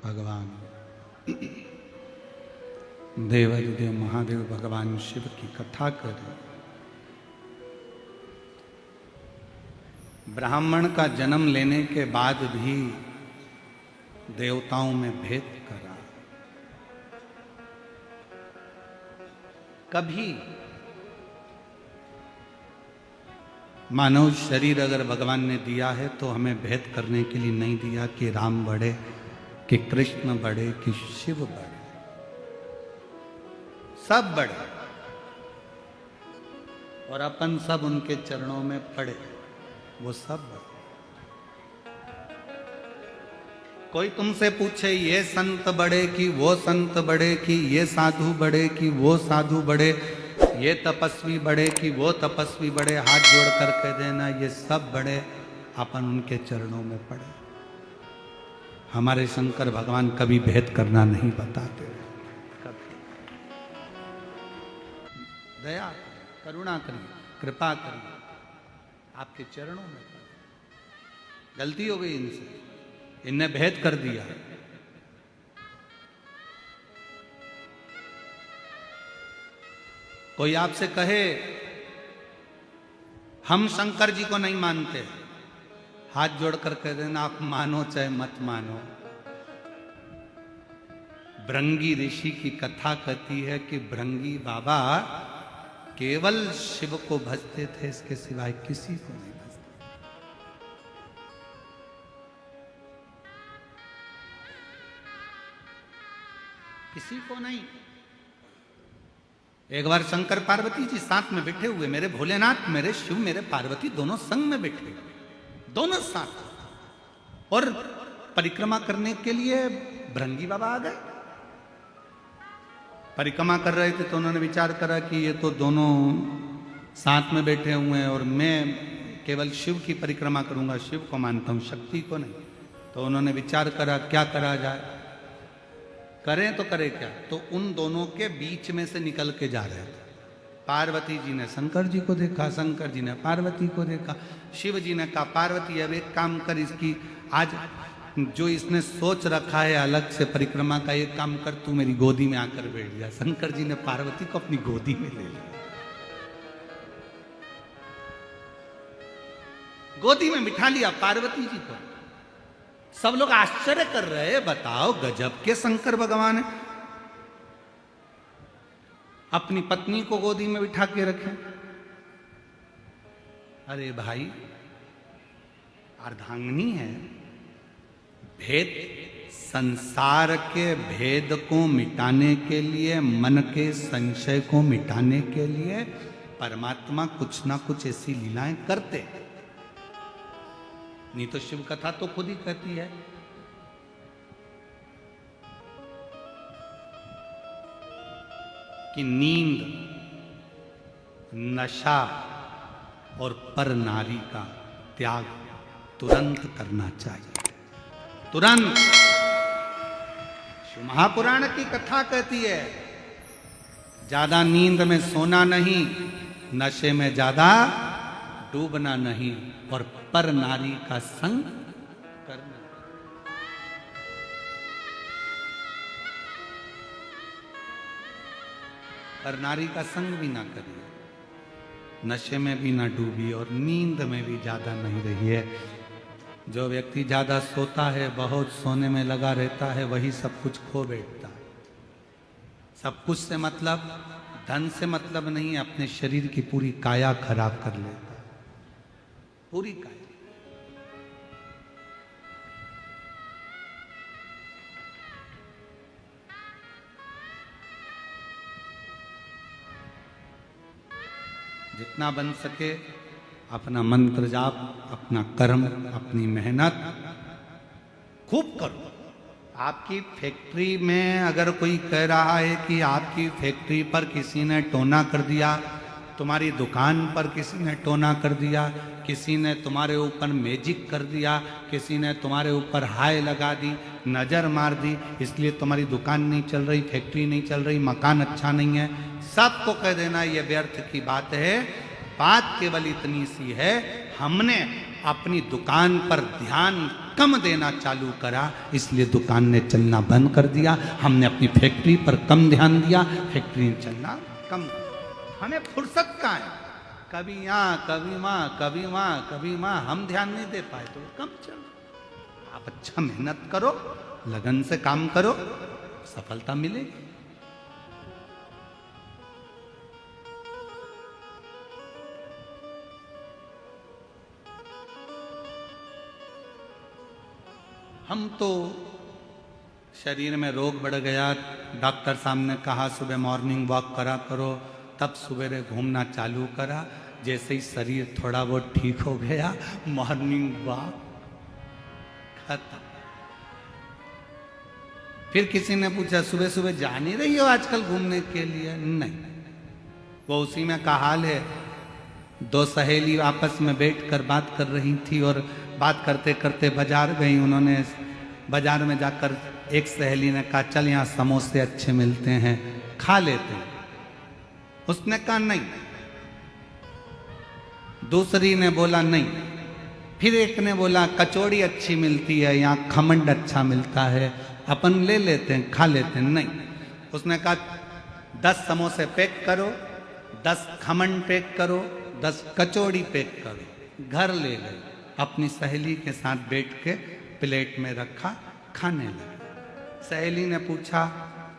भगवान देवाधिदेव महादेव भगवान शिव की कथा करें। ब्राह्मण का जन्म लेने के बाद भी देवताओं में भेद करा। कभी मानव शरीर अगर भगवान ने दिया है तो हमें भेद करने के लिए नहीं दिया कि राम बढ़े कि कृष्ण बढ़े कि शिव बढ़े, सब बढ़े और अपन सब उनके चरणों में पड़े, वो सब बढ़े। कोई तुमसे पूछे ये संत बढ़े कि वो संत बढ़े, कि ये साधु बढ़े कि वो साधु बढ़े, ये तपस्वी बढ़े कि वो तपस्वी बढ़े, हाथ जोड़ कर कह देना ये सब बढ़े, अपन उनके चरणों में पड़े। हमारे शंकर भगवान कभी भेद करना नहीं बताते, कभी। दया करुणा करिए, कृपा करिए, आपके चरणों में पड़े। गलती हो गई इनसे, इनने भेद कर दिया। कोई आपसे कहे हम शंकर जी को नहीं मानते, हाथ जोड़कर कह देना आप मानो चाहे मत मानो। भृंगी ऋषि की कथा कहती है कि भृंगी बाबा केवल शिव को भजते थे, इसके सिवाय किसी को नहीं भजते, किसी को नहीं। एक बार शंकर पार्वती जी साथ में बैठे हुए, मेरे भोलेनाथ, मेरे शिव, मेरे पार्वती दोनों संग में बैठे, दोनों साथ, और परिक्रमा करने के लिए भृंगी बाबा आ गए। परिक्रमा कर रहे थे तो उन्होंने विचार करा कि ये तो दोनों साथ में बैठे हुए हैं और मैं केवल शिव की परिक्रमा करूंगा, शिव को मानता हूं, शक्ति को नहीं। तो उन्होंने विचार करा क्या करा जाए, करें तो करें क्या। तो उन दोनों के बीच में से निकल के जा रहे थे। पार्वती जी ने शंकर जी को देखा, शंकर जी ने पार्वती को देखा, शिव जी ने कहा पार्वती अब एक काम कर, इसकी आज जो इसने सोच रखा है अलग से परिक्रमा का, एक काम कर तू मेरी गोदी में आकर बैठ जा। शंकर जी ने पार्वती को अपनी गोदी में ले लिया, गोदी में बिठा लिया पार्वती जी को। सब लोग आश्चर्य कर रहे हैं, बताओ गजब के शंकर भगवान है, अपनी पत्नी को गोदी में बिठा के रखे। अरे भाई अर्धांगिनी है, भेद संसार के भेद को मिटाने के लिए, मन के संशय को मिटाने के लिए परमात्मा कुछ ना कुछ ऐसी लीलाएं करते। नहीं तो शिव कथा तो खुद ही कहती है कि नींद, नशा और पर नारी का त्याग तुरंत करना चाहिए, तुरंत। शिव महापुराण की कथा कहती है ज्यादा नींद में सोना नहीं, नशे में ज्यादा डूबना नहीं, और पर नारी का संग करना। पर नारी का संग भी ना करिए, नशे में भी ना डूबिए और नींद में भी ज्यादा नहीं रहिए। जो व्यक्ति ज्यादा सोता है, बहुत सोने में लगा रहता है, वही सब कुछ खो बैठता है। सब कुछ से मतलब, धन से मतलब नहीं, अपने शरीर की पूरी काया खराब कर लेता है, पूरी काया। जितना बन सके अपना मंत्र जाप, अपना कर्म, अपनी मेहनत खूब करो। आपकी फैक्ट्री में अगर कोई कह रहा है कि आपकी फैक्ट्री पर किसी ने टोना कर दिया, तुम्हारी दुकान पर किसी ने टोना कर दिया, किसी ने तुम्हारे ऊपर मैजिक कर दिया, किसी ने तुम्हारे ऊपर हाय लगा दी, नज़र मार दी, इसलिए तुम्हारी दुकान नहीं चल रही, फैक्ट्री नहीं चल रही, मकान अच्छा नहीं है, सबको कह देना ये व्यर्थ की बात है। बात केवल इतनी सी है, हमने अपनी दुकान पर ध्यान कम देना चालू करा, इसलिए दुकान ने चलना बंद कर दिया। हमने अपनी फैक्ट्री पर कम ध्यान दिया, फैक्ट्री ने चलना कम। हमें फुर्सत कहाँ है, कभी यहाँ कभी वहाँ, कभी वहाँ कभी वहाँ, हम ध्यान नहीं दे पाए तो कम चलो। आप अच्छा मेहनत करो, लगन से काम करो, सफलता मिलेगी। हम तो शरीर में रोग बढ़ गया, डॉक्टर साहब ने कहा सुबह मॉर्निंग वॉक करा करो, तब सवेरे घूमना चालू करा। जैसे ही शरीर थोड़ा बहुत ठीक हो गया, मॉर्निंग वॉक खत्म। फिर किसी ने पूछा सुबह सुबह जा नहीं रही हो आजकल घूमने के लिए? नहीं, वो उसी में का हाल है। दो सहेली आपस में बैठकर बात कर रही थी और बात करते करते बाजार गई। उन्होंने बाजार में जाकर एक सहेली ने कहा चल यहाँ समोसे अच्छे मिलते हैं, खा लेते हैं। उसने कहा नहीं, दूसरी ने बोला नहीं, फिर एक ने बोला कचौड़ी अच्छी मिलती है, यहाँ खमंड अच्छा मिलता है, अपन ले लेते हैं, खा लेते हैं। नहीं, उसने कहा 10 समोसे पैक करो, 10 खमंड पैक करो, 10 कचौड़ी पैक करो। घर ले गए, अपनी सहेली के साथ बैठ के प्लेट में रखा, खाने लगे। सहेली ने पूछा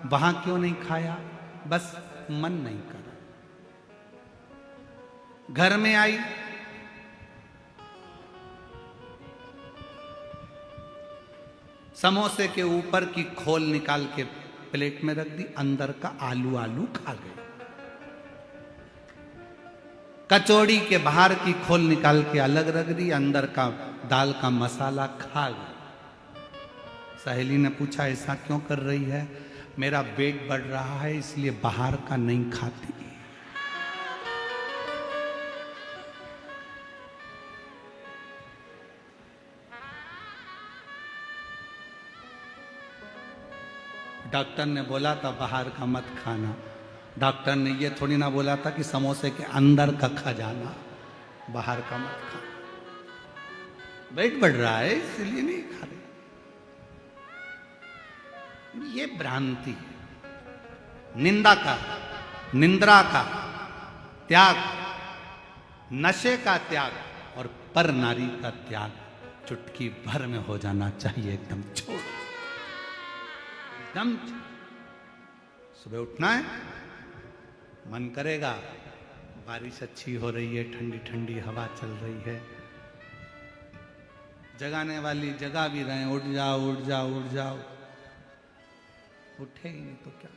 वहां क्यों नहीं खाया? बस मन नहीं करा। घर में आई, समोसे के ऊपर की खोल निकाल के प्लेट में रख दी, अंदर का आलू आलू खा गए। कचौड़ी के बाहर की खोल निकाल के अलग रख दी, अंदर का दाल का मसाला खा गए। सहेली ने पूछा ऐसा क्यों कर रही है? मेरा पेट बढ़ रहा है इसलिए बाहर का नहीं खाती। डॉक्टर ने बोला था बाहर का मत खाना। डॉक्टर ने ये थोड़ी ना बोला था कि समोसे के अंदर का खा जाना, बाहर का मत खाना। पेट बढ़ रहा है इसलिए नहीं खा रहे। ये भ्रांति है। निंद्रा का त्याग, नशे का त्याग और पर नारी का त्याग चुटकी भर में हो जाना चाहिए। एकदम छोड़, एकदम सुबह उठना है, मन करेगा बारिश अच्छी हो रही है, ठंडी ठंडी हवा चल रही है, जगाने वाली जगा भी रहे, उठ जाओ उठ जाओ उठ जाओ, उठे ही नहीं तो क्या।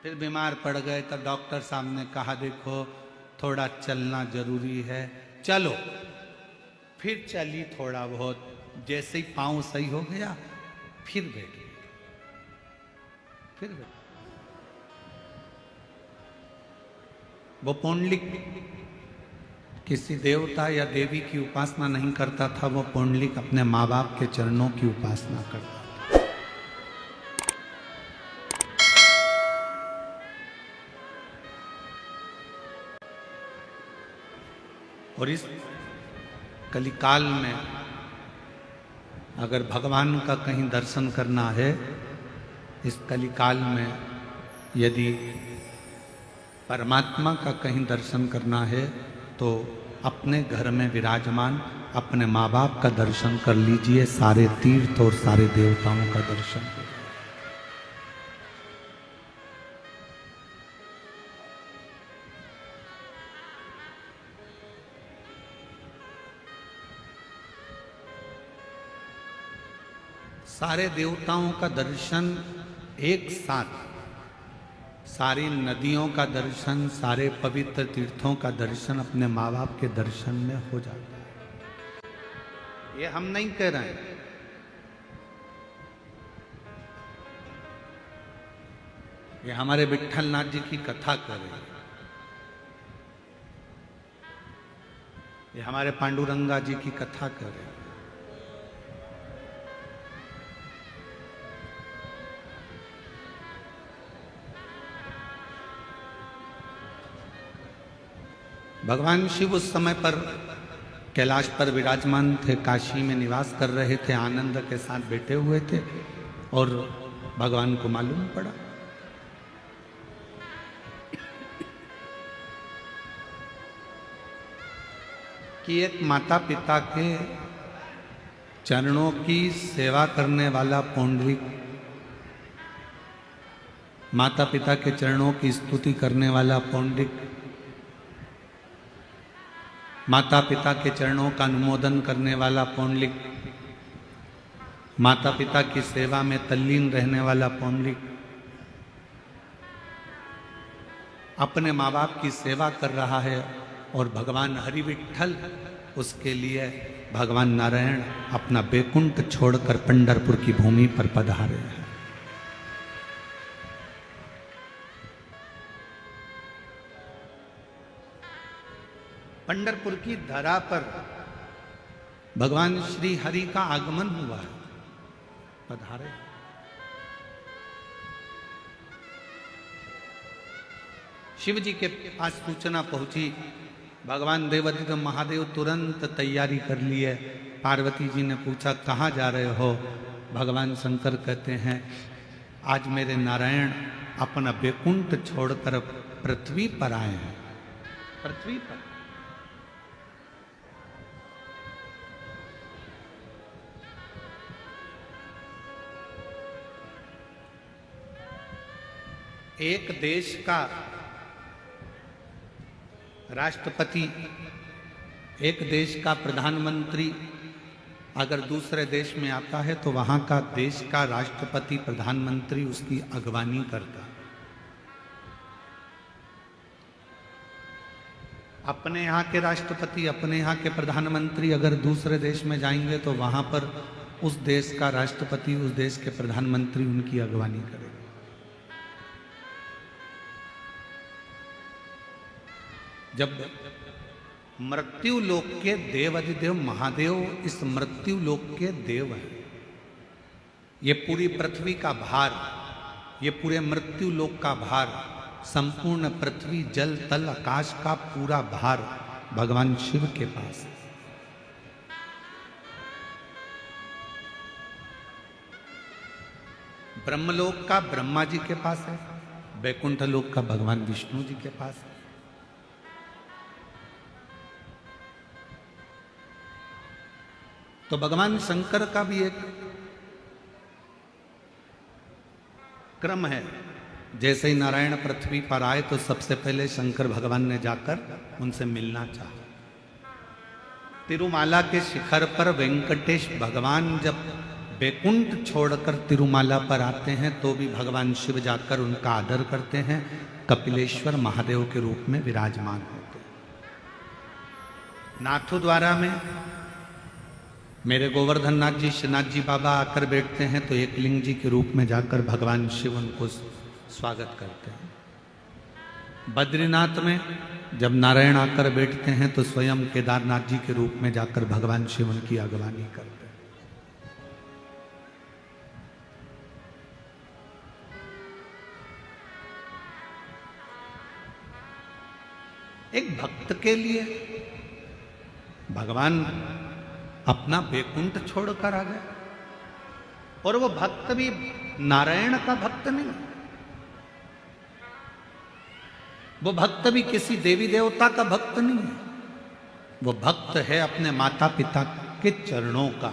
फिर बीमार पड़ गए तो डॉक्टर साहब ने कहा देखो थोड़ा चलना जरूरी है, चलो। फिर चली थोड़ा बहुत, जैसे ही पाँव सही हो गया फिर बैठ गई, फिर बैठ। वो पुंडलिक किसी देवता या देवी की उपासना नहीं करता था, वो पुंडलिक अपने माँ बाप के चरणों की उपासना करता था। और इस कलिकाल में अगर भगवान का कहीं दर्शन करना है, इस कलिकाल में यदि परमात्मा का कहीं दर्शन करना है तो अपने घर में विराजमान अपने माँ बाप का दर्शन कर लीजिए, सारे तीर्थ और सारे देवताओं का दर्शन करिए। सारे देवताओं का दर्शन एक साथ, सारी नदियों का दर्शन, सारे पवित्र तीर्थों का दर्शन अपने माँ बाप के दर्शन में हो जाता है। ये हम नहीं कह रहे हैं, ये हमारे विट्ठलनाथ जी की कथा कर रहे हैं, ये हमारे पांडुरंगा जी की कथा कर रहे हैं। भगवान शिव उस समय पर कैलाश पर विराजमान थे, काशी में निवास कर रहे थे, आनंद के साथ बैठे हुए थे और भगवान को मालूम पड़ा कि एक माता पिता के चरणों की सेवा करने वाला पौंडरिक, माता पिता के चरणों की स्तुति करने वाला पौंडरिक, माता पिता के चरणों का अनुमोदन करने वाला पौंडरिक, माता पिता की सेवा में तल्लीन रहने वाला पौंडरिक अपने माँ बाप की सेवा कर रहा है और भगवान हरि विठ्ठल उसके लिए भगवान नारायण अपना बैकुंठ छोड़कर पंढरपुर की भूमि पर पधारे हैं। पंढरपुर की धरा पर भगवान श्री हरि का आगमन हुआ है, पधारे। शिव जी के पास सूचना पहुंची, भगवान देवादिदेव महादेव तुरंत तैयारी कर लिए। पार्वती जी ने पूछा कहाँ जा रहे हो? भगवान शंकर कहते हैं आज मेरे नारायण अपना बैकुंठ छोड़कर पृथ्वी पर आए हैं। पृथ्वी पर एक देश का राष्ट्रपति, एक देश का प्रधानमंत्री अगर दूसरे देश में आता है तो वहां का देश का राष्ट्रपति प्रधानमंत्री उसकी अगवानी करता। अपने यहाँ के राष्ट्रपति, अपने यहाँ के प्रधानमंत्री अगर दूसरे देश में जाएंगे तो वहां पर उस देश का राष्ट्रपति, उस देश के प्रधानमंत्री उनकी अगवानी करेगा। जब मृत्यु लोक के देवादिदेव महादेव इस मृत्यु लोक के देव हैं, ये पूरी पृथ्वी का भार, ये पूरे मृत्यु लोक का भार, संपूर्ण पृथ्वी जल तल आकाश का पूरा भार भगवान शिव के पास है। ब्रह्मलोक का ब्रह्मा जी के पास है, बैकुंठ लोक का भगवान विष्णु जी के पास है। तो भगवान शंकर का भी एक क्रम है। जैसे ही नारायण पृथ्वी पर आए तो सबसे पहले शंकर भगवान ने जाकर उनसे मिलना चाहा। तिरुमाला के शिखर पर वेंकटेश भगवान जब बैकुंठ छोड़कर तिरुमाला पर आते हैं तो भी भगवान शिव जाकर उनका आदर करते हैं, कपिलेश्वर महादेव के रूप में विराजमान होते हैं। नाथद्वारा में मेरे गोवर्धन नाथ जी, श्रीनाथ जी बाबा आकर बैठते हैं तो एक लिंग जी के रूप में जाकर भगवान शिव उनको स्वागत करते हैं। बद्रीनाथ में जब नारायण आकर बैठते हैं तो स्वयं केदारनाथ जी के रूप में जाकर भगवान शिव उनकी अगवानी करते हैं। एक भक्त के लिए भगवान अपना बैकुंठ छोड़कर आ गए और वो भक्त भी नारायण का भक्त नहीं, वो भक्त भी किसी देवी देवता का भक्त नहीं है, वो भक्त है अपने माता पिता के चरणों का।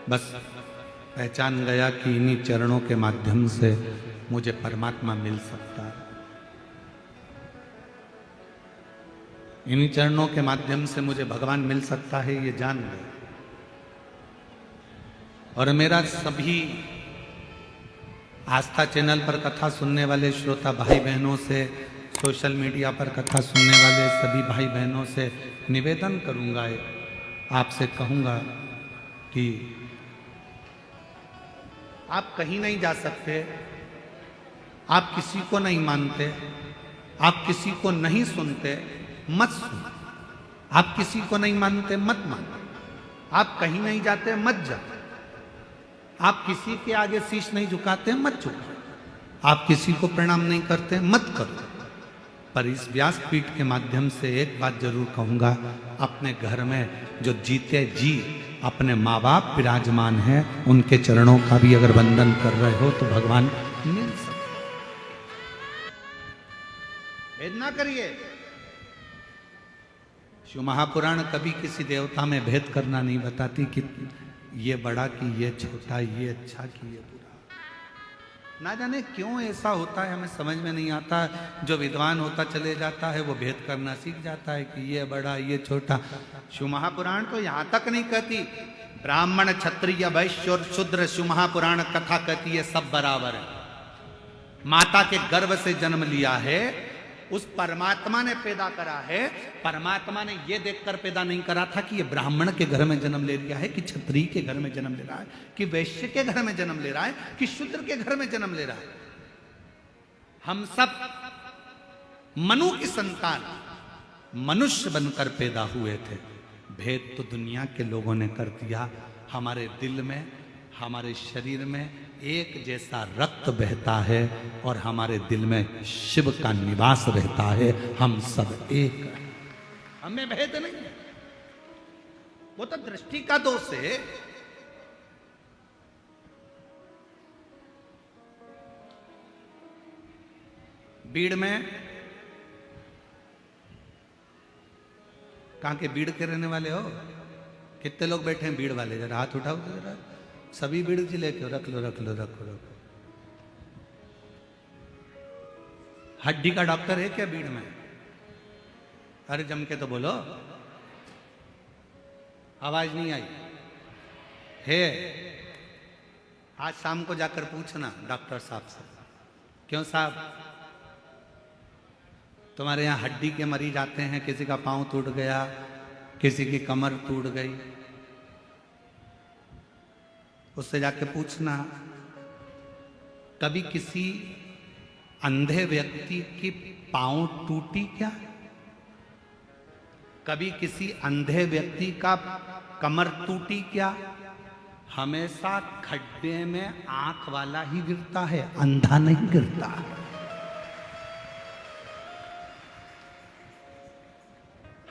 बस पहचान गया कि इन्हीं चरणों के माध्यम से मुझे परमात्मा मिल सकता है, इन्हीं चरणों के माध्यम से मुझे भगवान मिल सकता है, ये जान गए। और मेरा सभी आस्था चैनल पर कथा सुनने वाले श्रोता भाई बहनों से, सोशल मीडिया पर कथा सुनने वाले सभी भाई बहनों से निवेदन करूंगा, आपसे कहूंगा कि आप कहीं नहीं जा सकते, आप किसी को नहीं मानते, आप किसी को नहीं सुनते, मत सुनो। आप किसी को नहीं मानते, मत मानो। आप कहीं नहीं जाते, मत जाओ। आप किसी के आगे शीश नहीं झुकाते, मत झुकाओ। आप किसी को प्रणाम नहीं करते, मत करो। पर इस व्यासपीठ के माध्यम से एक बात जरूर कहूंगा, अपने घर में जो जीते जी अपने माँ बाप विराजमान हैं, उनके चरणों का भी अगर वंदन कर रहे हो तो भगवान मिल सकते। भेद ना करिए। शिव महापुराण कभी किसी देवता में भेद करना नहीं बताती कि ये बड़ा कि ये छोटा, ये अच्छा कि ये बुरा। ना जाने क्यों ऐसा होता है, हमें समझ में नहीं आता। जो विद्वान होता चले जाता है वो भेद करना सीख जाता है कि ये बड़ा ये छोटा। शिव महापुराण तो यहां तक नहीं कहती ब्राह्मण क्षत्रिय वैश्य और शूद्र, शिव महापुराण कथा कहती है सब बराबर है। माता के गर्भ से जन्म लिया है, उस परमात्मा ने पैदा करा है। परमात्मा ने यह देखकर पैदा नहीं करा था कि ये ब्राह्मण के घर में जन्म ले लिया है, कि क्षत्रिय के घर में जन्म ले रहा है, कि वैश्य के घर में जन्म ले रहा है, कि शूद्र के घर में जन्म ले रहा है। हम सब मनु की संतान मनुष्य बनकर पैदा हुए थे। भेद तो दुनिया के लोगों ने कर दिया। हमारे दिल में, हमारे शरीर में एक जैसा रक्त बहता है और हमारे दिल में शिव का निवास रहता है। हम सब एक हैं, हमें भेद नहीं है। वो तो दृष्टि का दोष है। बीड़ में, कहां के बीड़ के रहने वाले हो? कितने लोग बैठे हैं बीड़ वाले? जरा हाथ उठाओ तो जरा। सभी बीड़ जी लेके रख लो रख लो रख लो। हड्डी का डॉक्टर है क्या बीड़ में? अरे जम के तो बोलो, आवाज नहीं आई है। आज शाम को जाकर पूछना डॉक्टर साहब से, क्यों साहब तुम्हारे यहां हड्डी के मरीज आते हैं, किसी का पांव टूट गया, किसी की कमर टूट गई, उससे जाके पूछना कभी किसी अंधे व्यक्ति की पांव टूटी क्या? कभी किसी अंधे व्यक्ति का कमर टूटी क्या? हमेशा खड्डे में आंख वाला ही गिरता है, अंधा नहीं गिरता।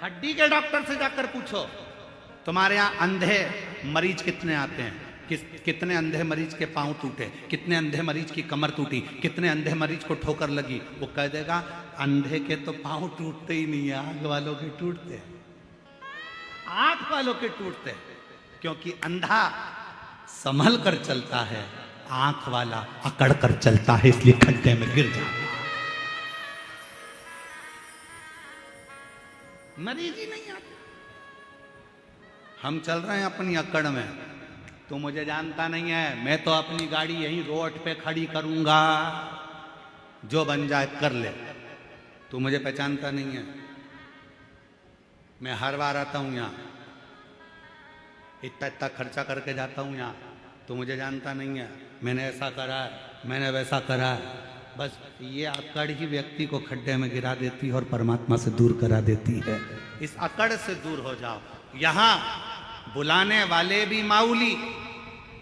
हड्डी के डॉक्टर से जाकर पूछो तुम्हारे यहां अंधे मरीज कितने आते हैं, कितने अंधे मरीज के पांव टूटे, कितने अंधे मरीज की कमर टूटी, कितने अंधे मरीज को ठोकर लगी। वो कह देगा अंधे के तो पांव टूटते ही नहीं है, आंख वालों के टूटते हैं, आंख वालों के टूटते हैं। क्योंकि अंधा संभल कर चलता है, आंख वाला अकड़ कर चलता है, इसलिए खड्डे में गिर जाता है। मरीज ही नहीं आते। हम चल रहे हैं अपनी अकड़ में, तू मुझे जानता नहीं है, मैं तो अपनी गाड़ी यहीं रोड पे खड़ी करूंगा, जो बन जाए कर ले। तू मुझे पहचानता नहीं है, मैं हर बार आता हूं यहां, इतना इतना खर्चा करके जाता हूं यहां। तू मुझे जानता नहीं है, मैंने ऐसा करा है, मैंने वैसा करा है। बस ये अकड़ ही व्यक्ति को खड्डे में गिरा देती है और परमात्मा से दूर करा देती है। इस अकड़ से दूर हो जाओ। यहां बुलाने वाले भी माऊली,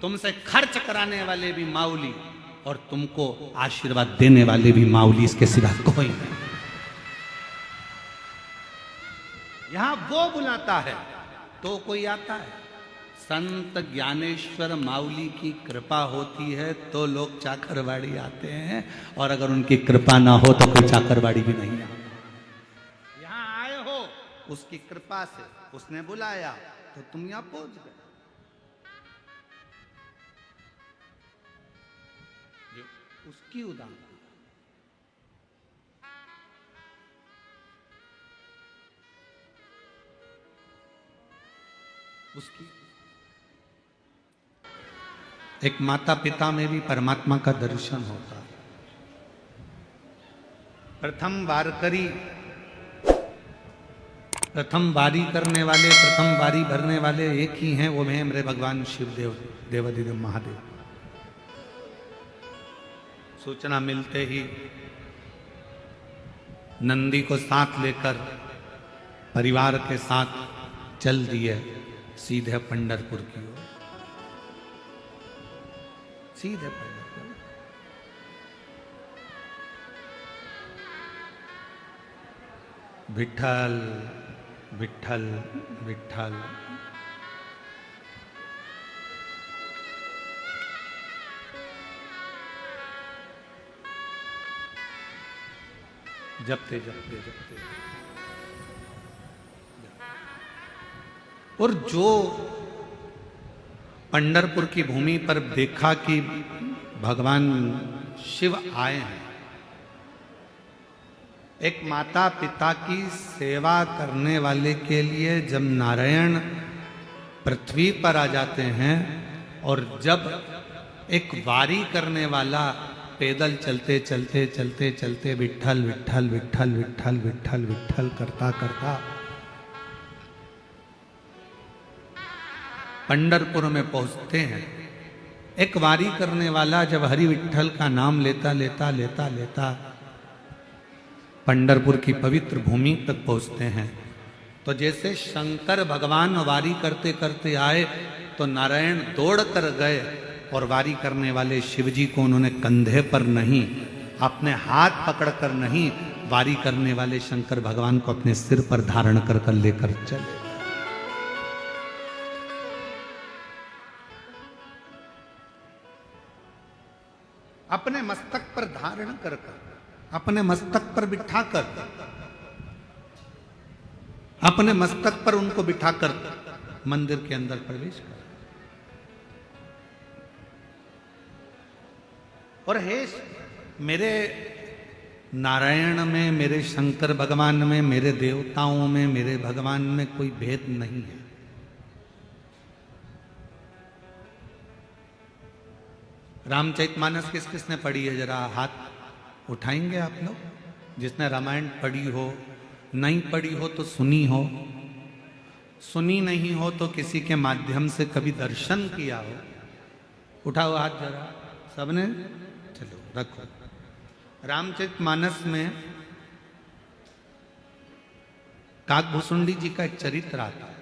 तुमसे खर्च कराने वाले भी माऊली, और तुमको आशीर्वाद देने वाले भी माऊली, इसके सिवा कोई नहीं। यहां वो बुलाता है तो कोई आता है। संत ज्ञानेश्वर माऊली की कृपा होती है तो लोग चाकरवाड़ी आते हैं, और अगर उनकी कृपा ना हो तो कोई चाकरवाड़ी भी नहीं आता। यहां आए हो उसकी कृपा से, उसने बुलाया तो तुम यहां पहुंच गए। उसकी उदाहरण उसकी एक माता पिता में भी परमात्मा का दर्शन होता है। प्रथम वारकरी, प्रथम बारी करने वाले, प्रथम बारी भरने वाले एक ही हैं, वो हैं मेरे भगवान शिवदेव, देवाधिदेव महादेव। सूचना मिलते ही नंदी को साथ लेकर परिवार के साथ चल दिए सीधे पंढरपुर की ओर। सीधे पैदल। विठ्ठल विठ्ठल विठ्ठल। जपते जपते जपते। और जो पंढरपुर की भूमि पर देखा कि भगवान शिव आए हैं, एक माता पिता की सेवा करने वाले के लिए जब नारायण पृथ्वी पर आ जाते हैं, और जब एक वारी करने वाला पैदल चलते चलते चलते चलते विठ्ठल विठ्ठल विठ्ठल विठ्ठल विठ्ठल विठ्ठल करता करता पंढरपुर में पहुंचते हैं, एक वारी करने वाला जब हरि विठ्ठल का नाम लेता लेता लेता लेता पंढरपुर की पवित्र भूमि तक पहुंचते हैं, तो जैसे शंकर भगवान वारी करते करते आए तो नारायण दौड़ कर गए और वारी करने वाले शिव जी को उन्होंने कंधे पर नहीं, अपने हाथ पकड़कर नहीं, वारी करने वाले शंकर भगवान को अपने सिर पर धारण कर कर लेकर चले। अपने मस्तक पर धारण कर कर, अपने मस्तक पर बिठाकर, अपने मस्तक पर उनको बिठाकर मंदिर के अंदर प्रवेश कर। और हे मेरे नारायण में, मेरे शंकर भगवान में, मेरे देवताओं में, मेरे भगवान में कोई भेद नहीं है। रामचरितमानस किस किसने पढ़ी है? जरा हाथ उठाएंगे आप लोग, जिसने रामायण पढ़ी हो। नहीं पढ़ी हो तो सुनी हो, सुनी नहीं हो तो किसी के माध्यम से कभी दर्शन किया हो। उठाओ हाथ जरा सबने, चलो रखो। रामचरितमानस में काकभूषुंडी जी का एक चरित्र आता है।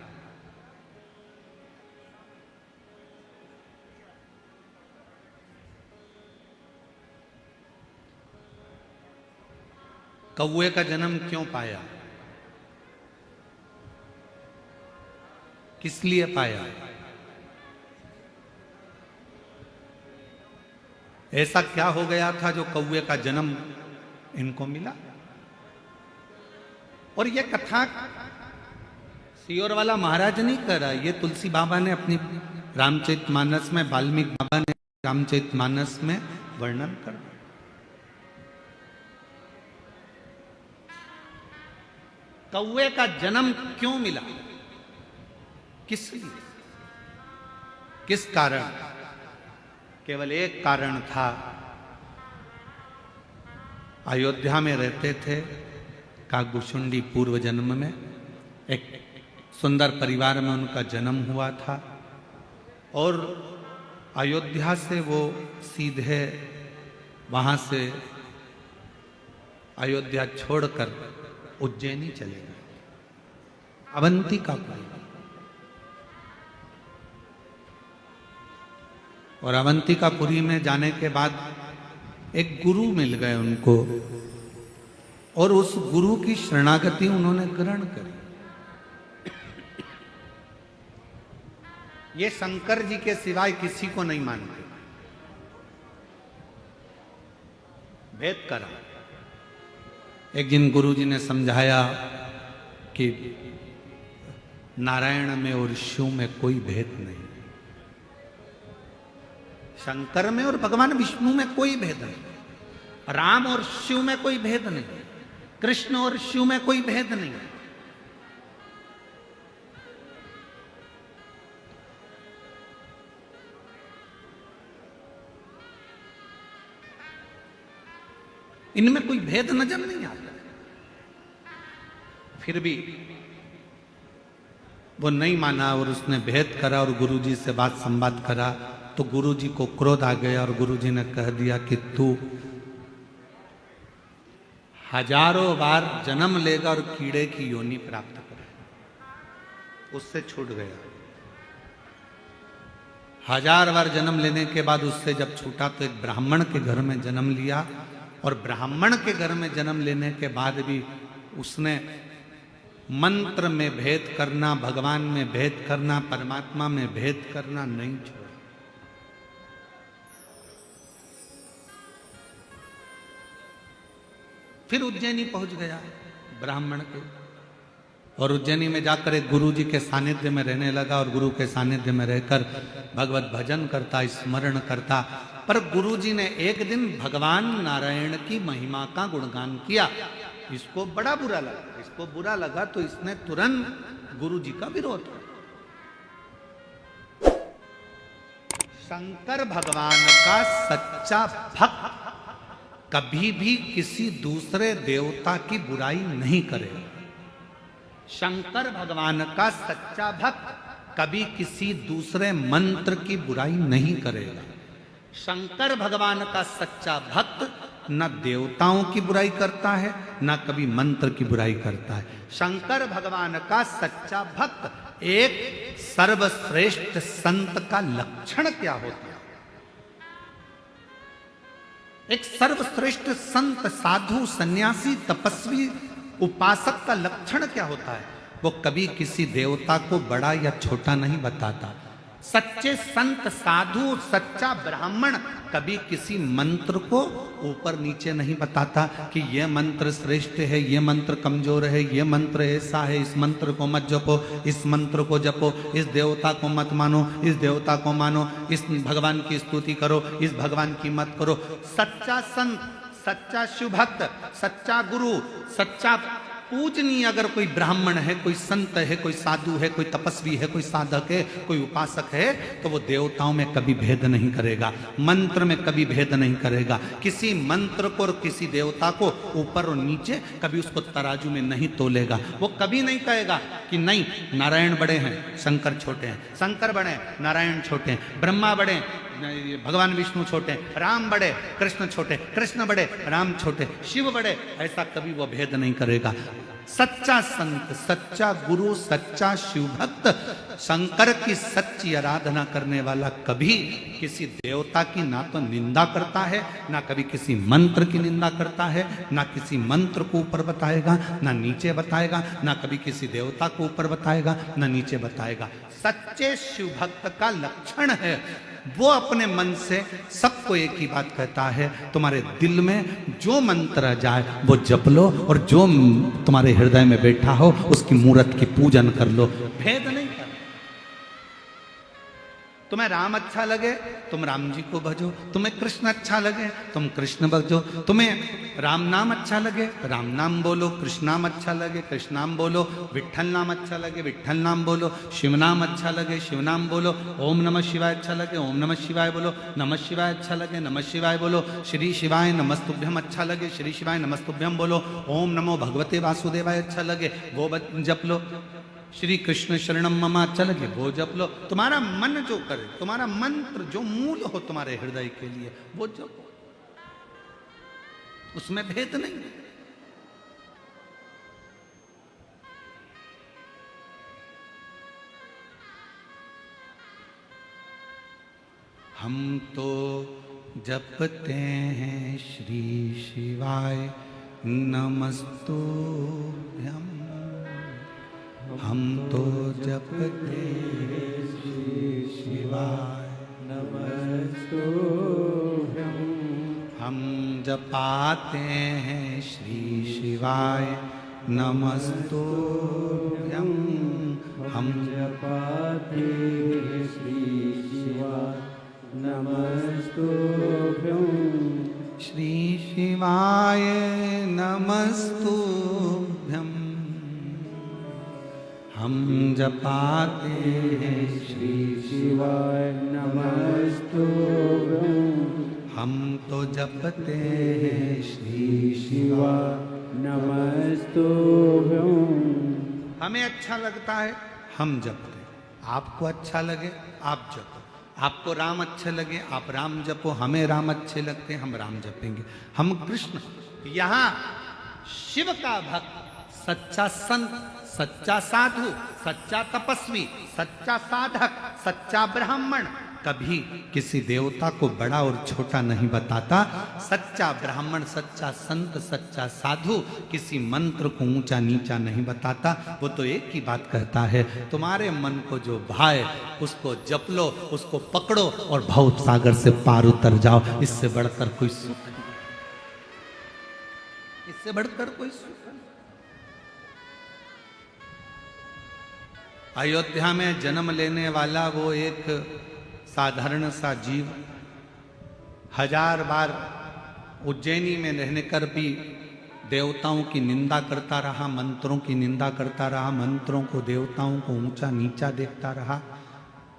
कौए का जन्म क्यों पाया, किस लिए पाया? ऐसा क्या हो गया था जो कौए का जन्म इनको मिला? और ये कथा सियोर वाला महाराज नहीं कर रहा, ये तुलसी बाबा ने अपनी रामचरितमानस में, वाल्मीकि बाबा ने रामचरितमानस में वर्णन कर। कौए का जन्म क्यों मिला, किस लिए, किस कारण? केवल एक कारण था। अयोध्या में रहते थे काकभूषुंडी, पूर्व जन्म में एक सुंदर परिवार में उनका जन्म हुआ था, और अयोध्या से वो सीधे वहां से अयोध्या छोड़कर उज्जैनी चले गए, अवंतिकापुरी। और अवंतिकापुरी में जाने के बाद एक गुरु मिल गए उनको, और उस गुरु की शरणागति उन्होंने ग्रहण करी। ये शंकर जी के सिवाय किसी को नहीं मानते, भेद करा। एक दिन गुरु जी ने समझाया कि नारायण में और शिव में कोई भेद नहीं, शंकर में और भगवान विष्णु में कोई भेद नहीं, राम और शिव में कोई भेद नहीं, कृष्ण और शिव में कोई भेद नहीं। इनमें कोई भेद नजर नहीं आता। फिर भी वो नहीं माना और उसने भेद करा और गुरुजी से बात संवाद करा, तो गुरुजी को क्रोध आ गया और गुरुजी ने कह दिया कि तू हजारों बार जन्म लेगा और कीड़े की योनि प्राप्त करेगा। उससे छूट गया। 1000 बार जन्म लेने के बाद उससे जब छूटा तो एक ब्राह्मण के घर में जन्म लिया, और ब्राह्मण के घर में जन्म लेने के बाद भी उसने मंत्र में भेद करना, भगवान में भेद करना, परमात्मा में भेद करना नहीं छोड़ा। फिर उज्जैनी पहुंच गया ब्राह्मण के, और उज्जैनी में जाकर एक गुरु जी के सानिध्य में रहने लगा, और गुरु के सानिध्य में रहकर भगवत भजन करता, स्मरण करता। पर गुरु जी ने एक दिन भगवान नारायण की महिमा का गुणगान किया। इसको बड़ा बुरा लगा, इसको बुरा लगा तो इसने तुरंत गुरु जी का विरोध किया। शंकर भगवान का सच्चा भक्त कभी भी किसी दूसरे देवता की बुराई नहीं करेगा। शंकर भगवान का सच्चा भक्त कभी किसी दूसरे मंत्र की बुराई नहीं करेगा। शंकर भगवान का सच्चा भक्त न देवताओं की बुराई करता है, न कभी मंत्र की बुराई करता है। शंकर भगवान का सच्चा भक्त, एक सर्वश्रेष्ठ संत का लक्षण क्या होता है? एक सर्वश्रेष्ठ संत, साधु, सन्यासी, तपस्वी, उपासक का लक्षण क्या होता है? वो कभी किसी देवता को बड़ा या छोटा नहीं बताता। सच्चे संत, साधु, सच्चा ब्राह्मण कभी किसी मंत्र को ऊपर नीचे नहीं बताता कि यह मंत्र श्रेष्ठ है, यह मंत्र कमजोर है, यह मंत्र ऐसा है, इस मंत्र को मत जपो, इस मंत्र को जपो, इस देवता को मत मानो, इस देवता को मानो, इस भगवान की स्तुति करो, इस भगवान की मत करो। सच्चा संत, सच्चा शिव भक्त, सच्चा गुरु, सच्चा पूजनीय अगर कोई ब्राह्मण है, कोई संत है, कोई साधु है, कोई तपस्वी है, कोई साधक है, कोई उपासक है, तो वो देवताओं में कभी भेद नहीं करेगा, मंत्र में कभी भेद नहीं करेगा। किसी मंत्र को और किसी देवता को ऊपर और नीचे कभी उसको तराजू में नहीं तोलेगा। वो कभी नहीं कहेगा कि नहीं नारायण बड़े हैं, शंकर छोटे हैं, शंकर बड़े हैं, नारायण छोटे हैं, ब्रह्मा बड़े, भगवान विष्णु छोटे, राम बड़े, कृष्ण छोटे, कृष्ण बड़े, राम छोटे, शिव बड़े, ऐसा कभी वो भेद नहीं करेगा। सच्चा संत, सच्चा गुरु, सच्चा शिव भक्त, शंकर की सच्ची आराधना करने वाला कभी किसी देवता की ना तो निंदा करता है, ना कभी किसी मंत्र की निंदा करता है, ना किसी मंत्र को ऊपर बताएगा, ना नीचे बताएगा, ना कभी किसी देवता को ऊपर बताएगा, ना नीचे बताएगा। सच्चे शिव भक्त का लक्षण है वो अपने मन से सबको एक ही बात कहता है, तुम्हारे दिल में जो मंत्र जाए वो जप लो, और जो तुम्हारे हृदय में बैठा हो उसकी मूर्त की पूजन कर लो। भेद नहीं कर। तुम्हें राम अच्छा लगे तुम राम जी को भजो, तुम्हें कृष्ण अच्छा लगे तुम कृष्ण भजो, तुम्हें राम नाम अच्छा लगे राम नाम बोलो, कृष्ण नाम अच्छा लगे कृष्ण नाम बोलो, विठ्ठल नाम अच्छा लगे विठ्ठल नाम बोलो, शिव नाम अच्छा लगे शिव नाम बोलो, ओम नमः शिवाय अच्छा लगे ओम नमः शिवाय बोलो, नमः शिवाय अच्छा लगे नमः शिवाय बोलो, श्री शिवाय नमस्तुभ्यम अच्छा लगे श्री शिवाय नमस्तुभ्यम बोलो, ओम नमो भगवते वासुदेवाय अच्छा लगे वो जप लो, श्री कृष्ण शरणम मम अच्छा लगे वो जप लो। तुम्हारा मन जो करे, तुम्हारा मंत्र जो मूल हो तुम्हारे हृदय के लिए वो जपो, उसमें भेद नहीं। हम तो जपते हैं श्री शिवाय नमस्तुभ्यम, हम तो जपते हैं श्री शिवाय नमस्तुभ्यम, हम जपाते हैं श्री शिवाय नमस्तुभ्यम, हम जपाते हैं श्री शिवाय नमस्तुभ्यम, श्री शिवाय नमस्तुभ्यम, हम जपाते हैं श्री शिवाय नमस्तुभ्यम, हम तो जपते हैं श्री शिवाय नमस्तुभ्यम। हमें अच्छा लगता है हम जपते, आपको अच्छा लगे आप जपो, आपको राम अच्छे लगे आप राम जपो, हमें राम अच्छे लगते हम राम जपेंगे, हम कृष्ण। यहाँ शिव का भक्त, सच्चा संत, सच्चा साधु, सच्चा तपस्वी, सच्चा साधक, सच्चा ब्राह्मण कभी किसी देवता को बड़ा और छोटा नहीं बताता। सच्चा ब्राह्मण, सच्चा संत, सच्चा साधु किसी मंत्र को ऊंचा नीचा नहीं बताता। वो तो एक ही बात कहता है, तुम्हारे मन को जो भाए उसको जप लो, उसको पकड़ो और भव सागर से पार उतर जाओ। इससे बढ़कर कोई सुख नहीं, इससे बढ़कर कोई सुख नहीं। अयोध्या में जन्म लेने वाला वो एक साधारण सा जीव 1000 बार उज्जैनी में रहने कर भी देवताओं की निंदा करता रहा, मंत्रों की निंदा करता रहा, मंत्रों को, देवताओं को ऊंचा नीचा देखता रहा।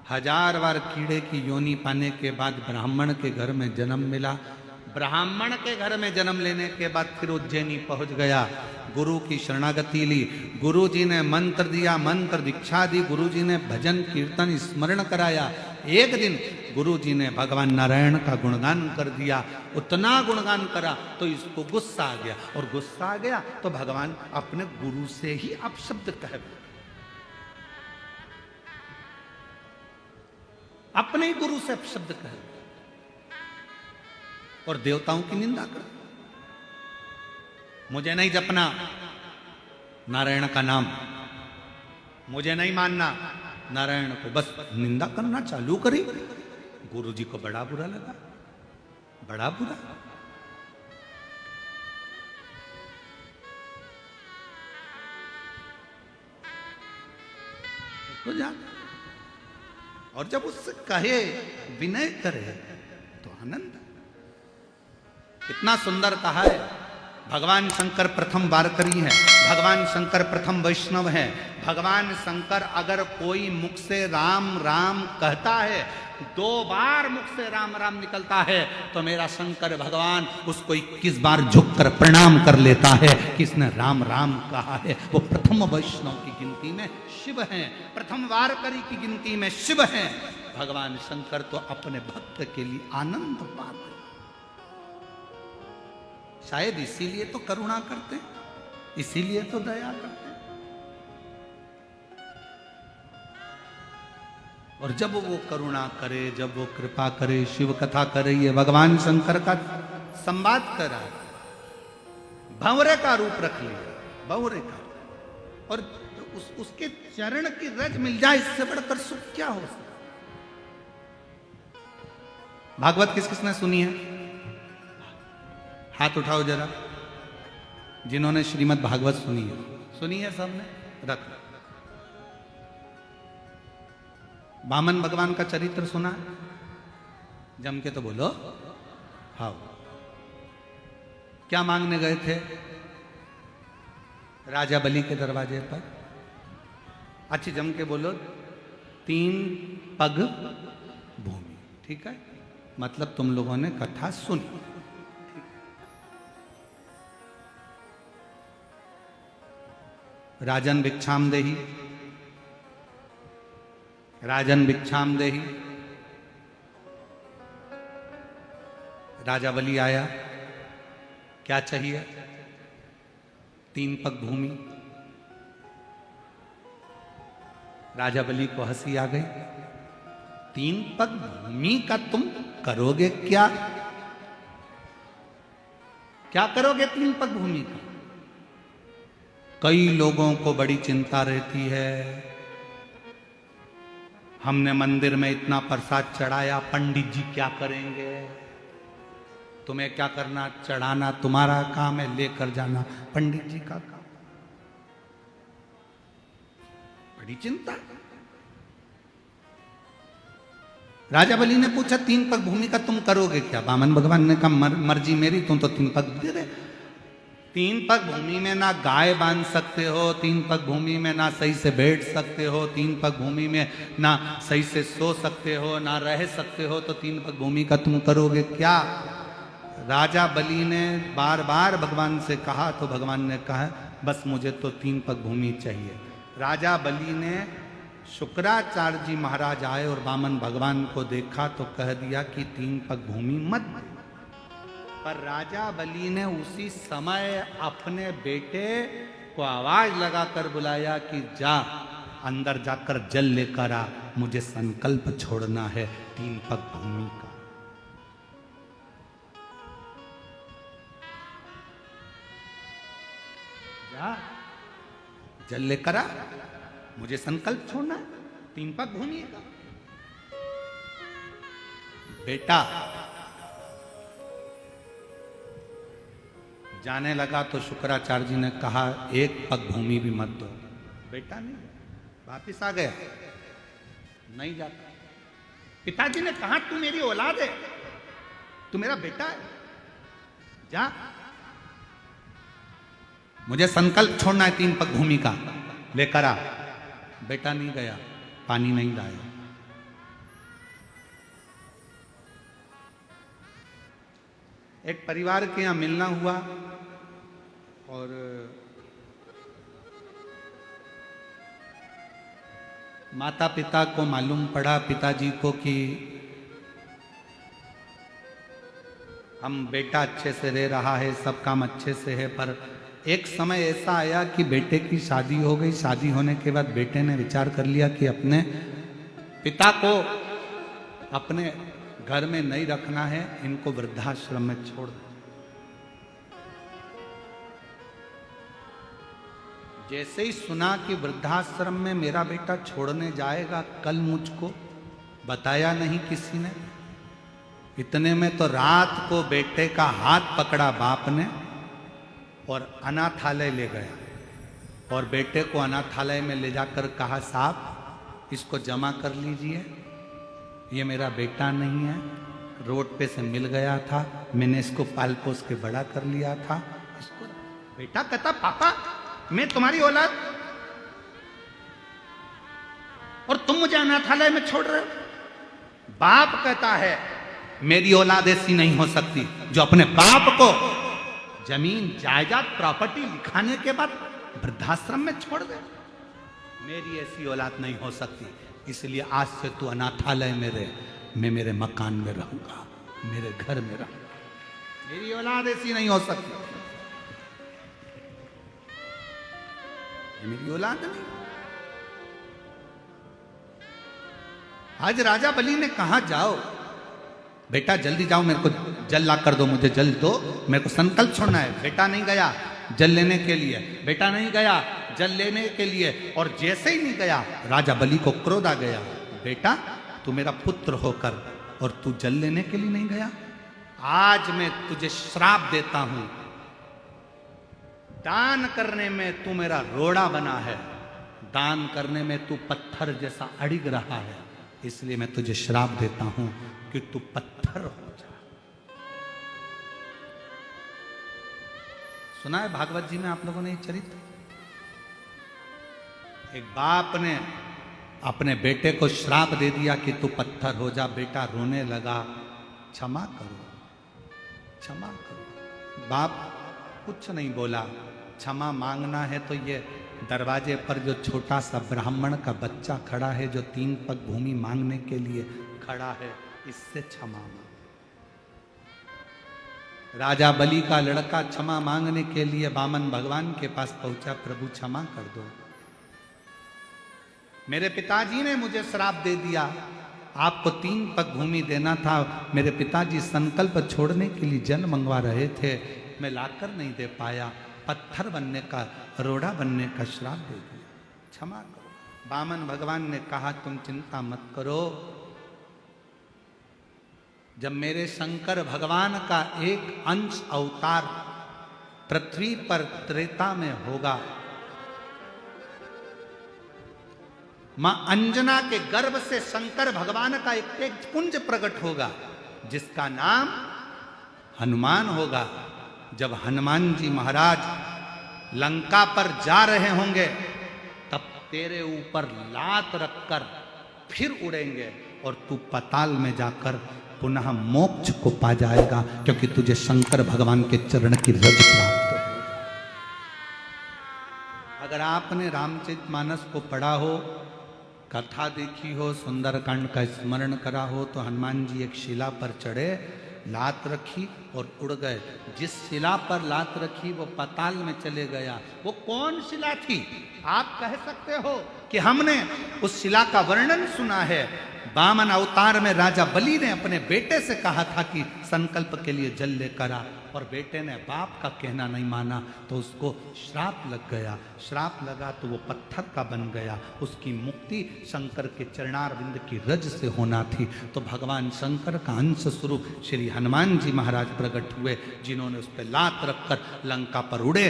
1000 बार कीड़े की योनि पाने के बाद ब्राह्मण के घर में जन्म मिला। ब्राह्मण के घर में जन्म लेने के बाद फिर उज्जैनी पहुंच गया, गुरु की शरणागति ली, गुरु जी ने मंत्र दिया, मंत्र दीक्षा दी, गुरु जी ने भजन कीर्तन स्मरण कराया। एक दिन गुरु जी ने भगवान नारायण का गुणगान कर दिया, उतना गुणगान करा तो इसको गुस्सा आ गया, और गुस्सा आ गया तो भगवान अपने गुरु से ही अपशब्द कह, अपने ही गुरु से अपशब्द कह और देवताओं की निंदा कर। मुझे नहीं जपना नारायण का नाम, मुझे नहीं मानना नारायण को, बस निंदा करना चालू करी। गुरु जी को बड़ा बुरा लगा, बड़ा बुरा। तो जा, और जब उससे कहे, विनय करे तो आनंद। कितना सुंदर कहा है, भगवान शंकर प्रथम वारकरी हैं, भगवान शंकर प्रथम वैष्णव हैं। भगवान शंकर अगर कोई मुख से राम राम कहता है, 2 बार मुख से राम राम निकलता है, तो मेरा शंकर भगवान उसको 21 बार झुककर प्रणाम कर लेता है कि इसने राम राम कहा है। वो प्रथम वैष्णव की गिनती में शिव हैं, प्रथम वारकरी की गिनती में शिव हैं। भगवान शंकर तो अपने भक्त के लिए आनंद पाते, शायद इसीलिए तो करुणा करते, इसीलिए तो दया करते। और जब वो करुणा करे, जब वो कृपा करे, शिव कथा करे, ये भगवान शंकर का संवाद करा, भंवरे का रूप रख लिया, भंवरे का, और उसके चरण की रज मिल जाए, इससे बढ़कर सुख क्या हो सकता। भागवत किस किसने सुनी है? हाथ उठाओ जरा, जिन्होंने श्रीमद् भागवत सुनी है। सुनी है सबने? रख। वामन भगवान का चरित्र सुना है? जम के तो बोलो। हाँ, क्या मांगने गए थे राजा बलि के दरवाजे पर? अच्छी जम के बोलो, 3 पग भूमि। ठीक है, मतलब तुम लोगों ने कथा सुनी। राजन भिक्षाम देही, राजन भिक्षाम देही। राजा बलि आया, क्या चाहिए? 3 पग भूमि। राजा बलि को हंसी आ गई, 3 पग भूमि का तुम करोगे क्या? क्या करोगे 3 पग भूमि का? कई लोगों को बड़ी चिंता रहती है, हमने मंदिर में इतना प्रसाद चढ़ाया, पंडित जी क्या करेंगे? तुम्हें क्या करना, चढ़ाना तुम्हारा काम है, लेकर जाना पंडित जी का काम। बड़ी चिंता। राजा बलि ने पूछा, 3 पग भूमि का तुम करोगे क्या? वामन भगवान ने कहा, मर्जी मेरी, तुम तो 3 पग दे रहे। 3 पग भूमि में ना गाय बांध सकते हो, 3 पग भूमि में ना सही से बैठ सकते हो, 3 पग भूमि में ना सही से सो सकते हो, ना रह सकते हो, तो 3 पग भूमि का तुम करोगे क्या? राजा बलि ने बार बार भगवान से कहा, तो भगवान ने कहा, बस मुझे तो 3 पग भूमि चाहिए। राजा बलि ने, शुक्राचार्य जी महाराज आए और वामन भगवान को देखा तो कह दिया कि 3 पग भूमि मत। पर राजा बलि ने उसी समय अपने बेटे को आवाज लगाकर बुलाया कि जा, अंदर जाकर जल लेकर आ, मुझे संकल्प छोड़ना है। तीन पग भूमि का। जा जल लेकर आ, मुझे संकल्प छोड़ना है तीन पग भूमि का। बेटा जाने लगा तो शुक्राचार्य जी ने कहा एक पग भूमि भी मत दो। बेटा नहीं, वापिस आ गया, नहीं जाता। पिताजी ने कहा तू मेरी औलाद है, तू मेरा बेटा है, जा, मुझे संकल्प छोड़ना है तीन पग भूमि का, लेकर आ। बेटा नहीं गया, पानी नहीं लाया। एक परिवार के यहां मिलना हुआ और माता पिता को मालूम पड़ा, पिताजी को, कि हम बेटा अच्छे से रह रहा है, सब काम अच्छे से है, पर एक समय ऐसा आया कि बेटे की शादी हो गई। शादी होने के बाद बेटे ने विचार कर लिया कि अपने पिता को अपने घर में नहीं रखना है, इनको वृद्धाश्रम में छोड़ दो। जैसे ही सुना कि वृद्धाश्रम में मेरा बेटा छोड़ने जाएगा कल, मुझको बताया नहीं किसी ने। इतने में तो रात को बेटे का हाथ पकड़ा बाप ने और अनाथालय ले गया और बेटे को अनाथालय में ले जाकर कहा साहब इसको जमा कर लीजिए, ये मेरा बेटा नहीं है, रोड पे से मिल गया था, मैंने इसको पाल पोस के बड़ा कर लिया था। इसको बेटा कहता पापा मैं तुम्हारी औलाद और तुम मुझे अनाथालय में छोड़ रहे हो। बाप कहता है मेरी औलाद ऐसी नहीं हो सकती जो अपने बाप को जमीन जायदाद प्रॉपर्टी लिखाने के बाद वृद्धाश्रम में छोड़ दे। मेरी ऐसी औलाद नहीं हो सकती, इसलिए आज से तू अनाथालय में रहे, मैं मेरे मकान में रहूंगा, मेरे घर में रहूंगा। मेरी औलाद ऐसी नहीं हो सकती, मेरी औलाद नहीं। आज राजा बलि ने कहा जाओ बेटा जल्दी जाओ, मेरे को जल ला कर दो, मुझे जल दो, मेरे को संकल्प छोड़ना है। बेटा नहीं गया जल लेने के लिए, बेटा नहीं गया जल लेने के लिए, और जैसे ही नहीं गया राजा बलि को क्रोध आ गया, बेटा तू मेरा पुत्र होकर और तू जल लेने के लिए नहीं गया, आज मैं तुझे श्राप देता हूं, दान करने में तू मेरा रोड़ा बना है, दान करने में तू पत्थर जैसा अड़िग रहा है, इसलिए मैं तुझे श्राप देता हूं कि तू पत्थर हो जा। सुना है भागवत जी में आप लोगों ने ये चरित्र? एक बाप ने अपने बेटे को श्राप दे दिया कि तू पत्थर हो जा। बेटा रोने लगा, क्षमा करो क्षमा करो। बाप कुछ नहीं बोला, क्षमा मांगना है तो ये दरवाजे पर जो छोटा सा ब्राह्मण का बच्चा खड़ा है जो 3 पग भूमि मांगने के लिए खड़ा है, इससे क्षमा मांग। राजा बलि का लड़का क्षमा मांगने के लिए वामन भगवान के पास पहुंचा, प्रभु क्षमा कर दो, मेरे पिताजी ने मुझे श्राप दे दिया, आपको 3 पग भूमि देना था, मेरे पिताजी संकल्प छोड़ने के लिए जल मंगवा रहे थे, मैं लाकर नहीं दे पाया, पत्थर बनने का, रोड़ा बनने का श्राप दे दिया, क्षमा करो। वामन भगवान ने कहा तुम चिंता मत करो, जब मेरे शंकर भगवान का एक अंश अवतार पृथ्वी पर त्रेता में होगा, मां अंजना के गर्भ से शंकर भगवान का एक तेज पुंज प्रकट होगा जिसका नाम हनुमान होगा। जब हनुमान जी महाराज लंका पर जा रहे होंगे तब तेरे ऊपर लात रखकर फिर उड़ेंगे और तू पाताल में जाकर पुनः मोक्ष को पा जाएगा, क्योंकि तुझे शंकर भगवान के चरण की रज प्राप्त हो। अगर आपने रामचरितमानस को पढ़ा हो, कथा देखी हो, सुंदरकांड का स्मरण करा हो, तो हनुमान जी एक शिला पर चढ़े, लात रखी और उड़ गए। जिस शिला पर लात रखी वो पाताल में चले गया। वो कौन शिला थी? आप कह सकते हो कि हमने उस शिला का वर्णन सुना है, वामन अवतार में राजा बलि ने अपने बेटे से कहा था कि संकल्प के लिए जल लेकर आ, और बेटे ने बाप का कहना नहीं माना तो उसको श्राप लग गया। श्राप लगा तो वो पत्थर का बन गया। उसकी मुक्ति शंकर के चरणारविंद की रज से होना थी। तो भगवान शंकर का अंश स्वरूप श्री हनुमान जी महाराज प्रकट हुए, जिन्होंने उस पर लात रखकर लंका पर उड़े।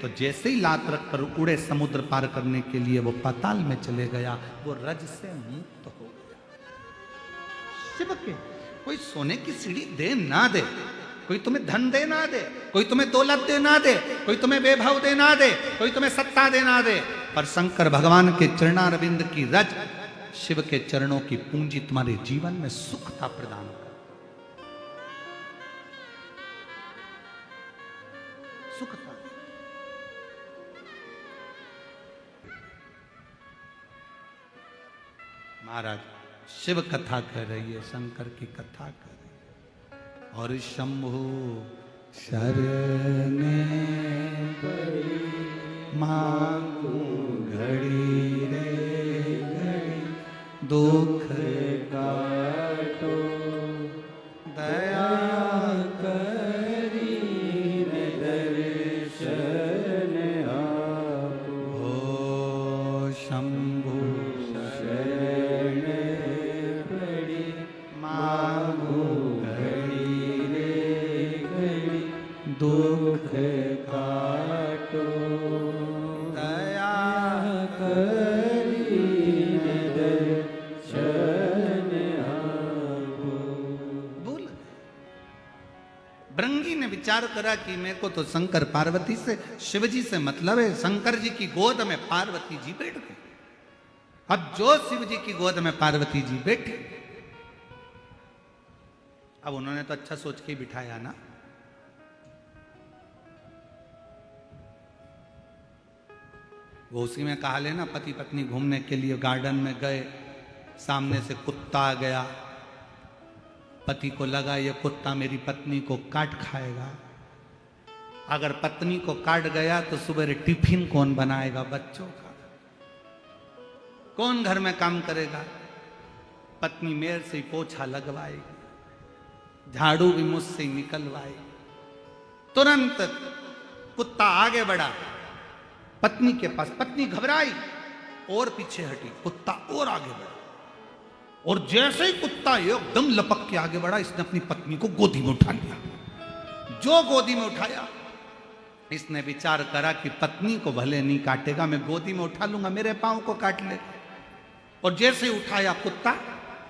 तो जैसे ही लात रखकर उड़े समुद्र पार करने के लिए वो पाताल में चले गया, वो रज से मुक्त हो गया। शिव के कोई सोने की सीढ़ी दे ना दे, कोई तुम्हें धन दे ना दे, कोई तुम्हें दौलत दे ना दे, कोई तुम्हें वैभव दे ना दे, कोई तुम्हें सत्ता दे ना दे, पर शंकर भगवान के चरणारविंद की रज, शिव के चरणों की पूंजी तुम्हारे जीवन में सुखता प्रदान कर, सुखता। महाराज शिव कथा कर रही है, शंकर की कथा कर रही है। और शंभु शरणे पड़ी मांगू घड़ी रे घड़ी, दुख काटो दया करी ने दर्शन आपो। हो शंभु दुख काटो दया करी दर्शन आपो। बोल भृंगी ने विचार करा कि मेरे को तो शंकर पार्वती से, शिव जी से मतलब है। शंकर जी की गोद में पार्वती जी बैठ गई। अब जो शिव जी की गोद में पार्वती जी बैठी, अब उन्होंने तो अच्छा सोच के बिठाया ना। वो उसी में कहा लेना, पति पत्नी घूमने के लिए गार्डन में गए, सामने से कुत्ता आ गया। पति को लगा ये कुत्ता मेरी पत्नी को काट खाएगा। अगर पत्नी को काट गया तो सुबह टिफिन कौन बनाएगा बच्चों का, कौन घर में काम करेगा। पत्नी मेरे से ही पोछा लगवाएगी, झाड़ू भी मुझसे ही निकलवाएगी। तुरंत कुत्ता आगे बढ़ा पत्नी के पास, पत्नी घबराई और पीछे हटी, कुत्ता और आगे बढ़ा, और जैसे ही कुत्ता एकदम लपक के आगे बढ़ा, इसने अपनी पत्नी को गोदी में उठा लिया। जो गोदी में उठाया, इसने विचार करा कि पत्नी को भले नहीं काटेगा, मैं गोदी में उठा लूंगा, मेरे पांव को काट ले। और जैसे ही उठाया कुत्ता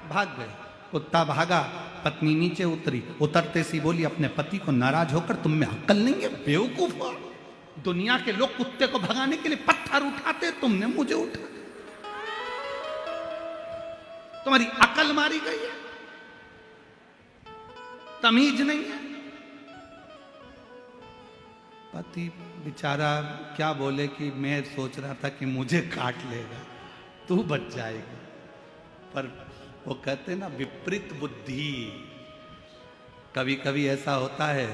भाग गया। कुत्ता भागा, पत्नी नीचे उतरी, उतरते सी बोली अपने पति को नाराज होकर, तुम में अक्ल नहीं है बेवकूफ हो, दुनिया के लोग कुत्ते को भगाने के लिए पत्थर उठाते, तुमने मुझे उठा, तुम्हारी अकल मारी गई है, तमीज नहीं है। पति बेचारा क्या बोले कि मैं सोच रहा था कि मुझे काट लेगा, तू बच जाएगा। पर वो कहते ना विपरीत बुद्धि, कभी कभी ऐसा होता है।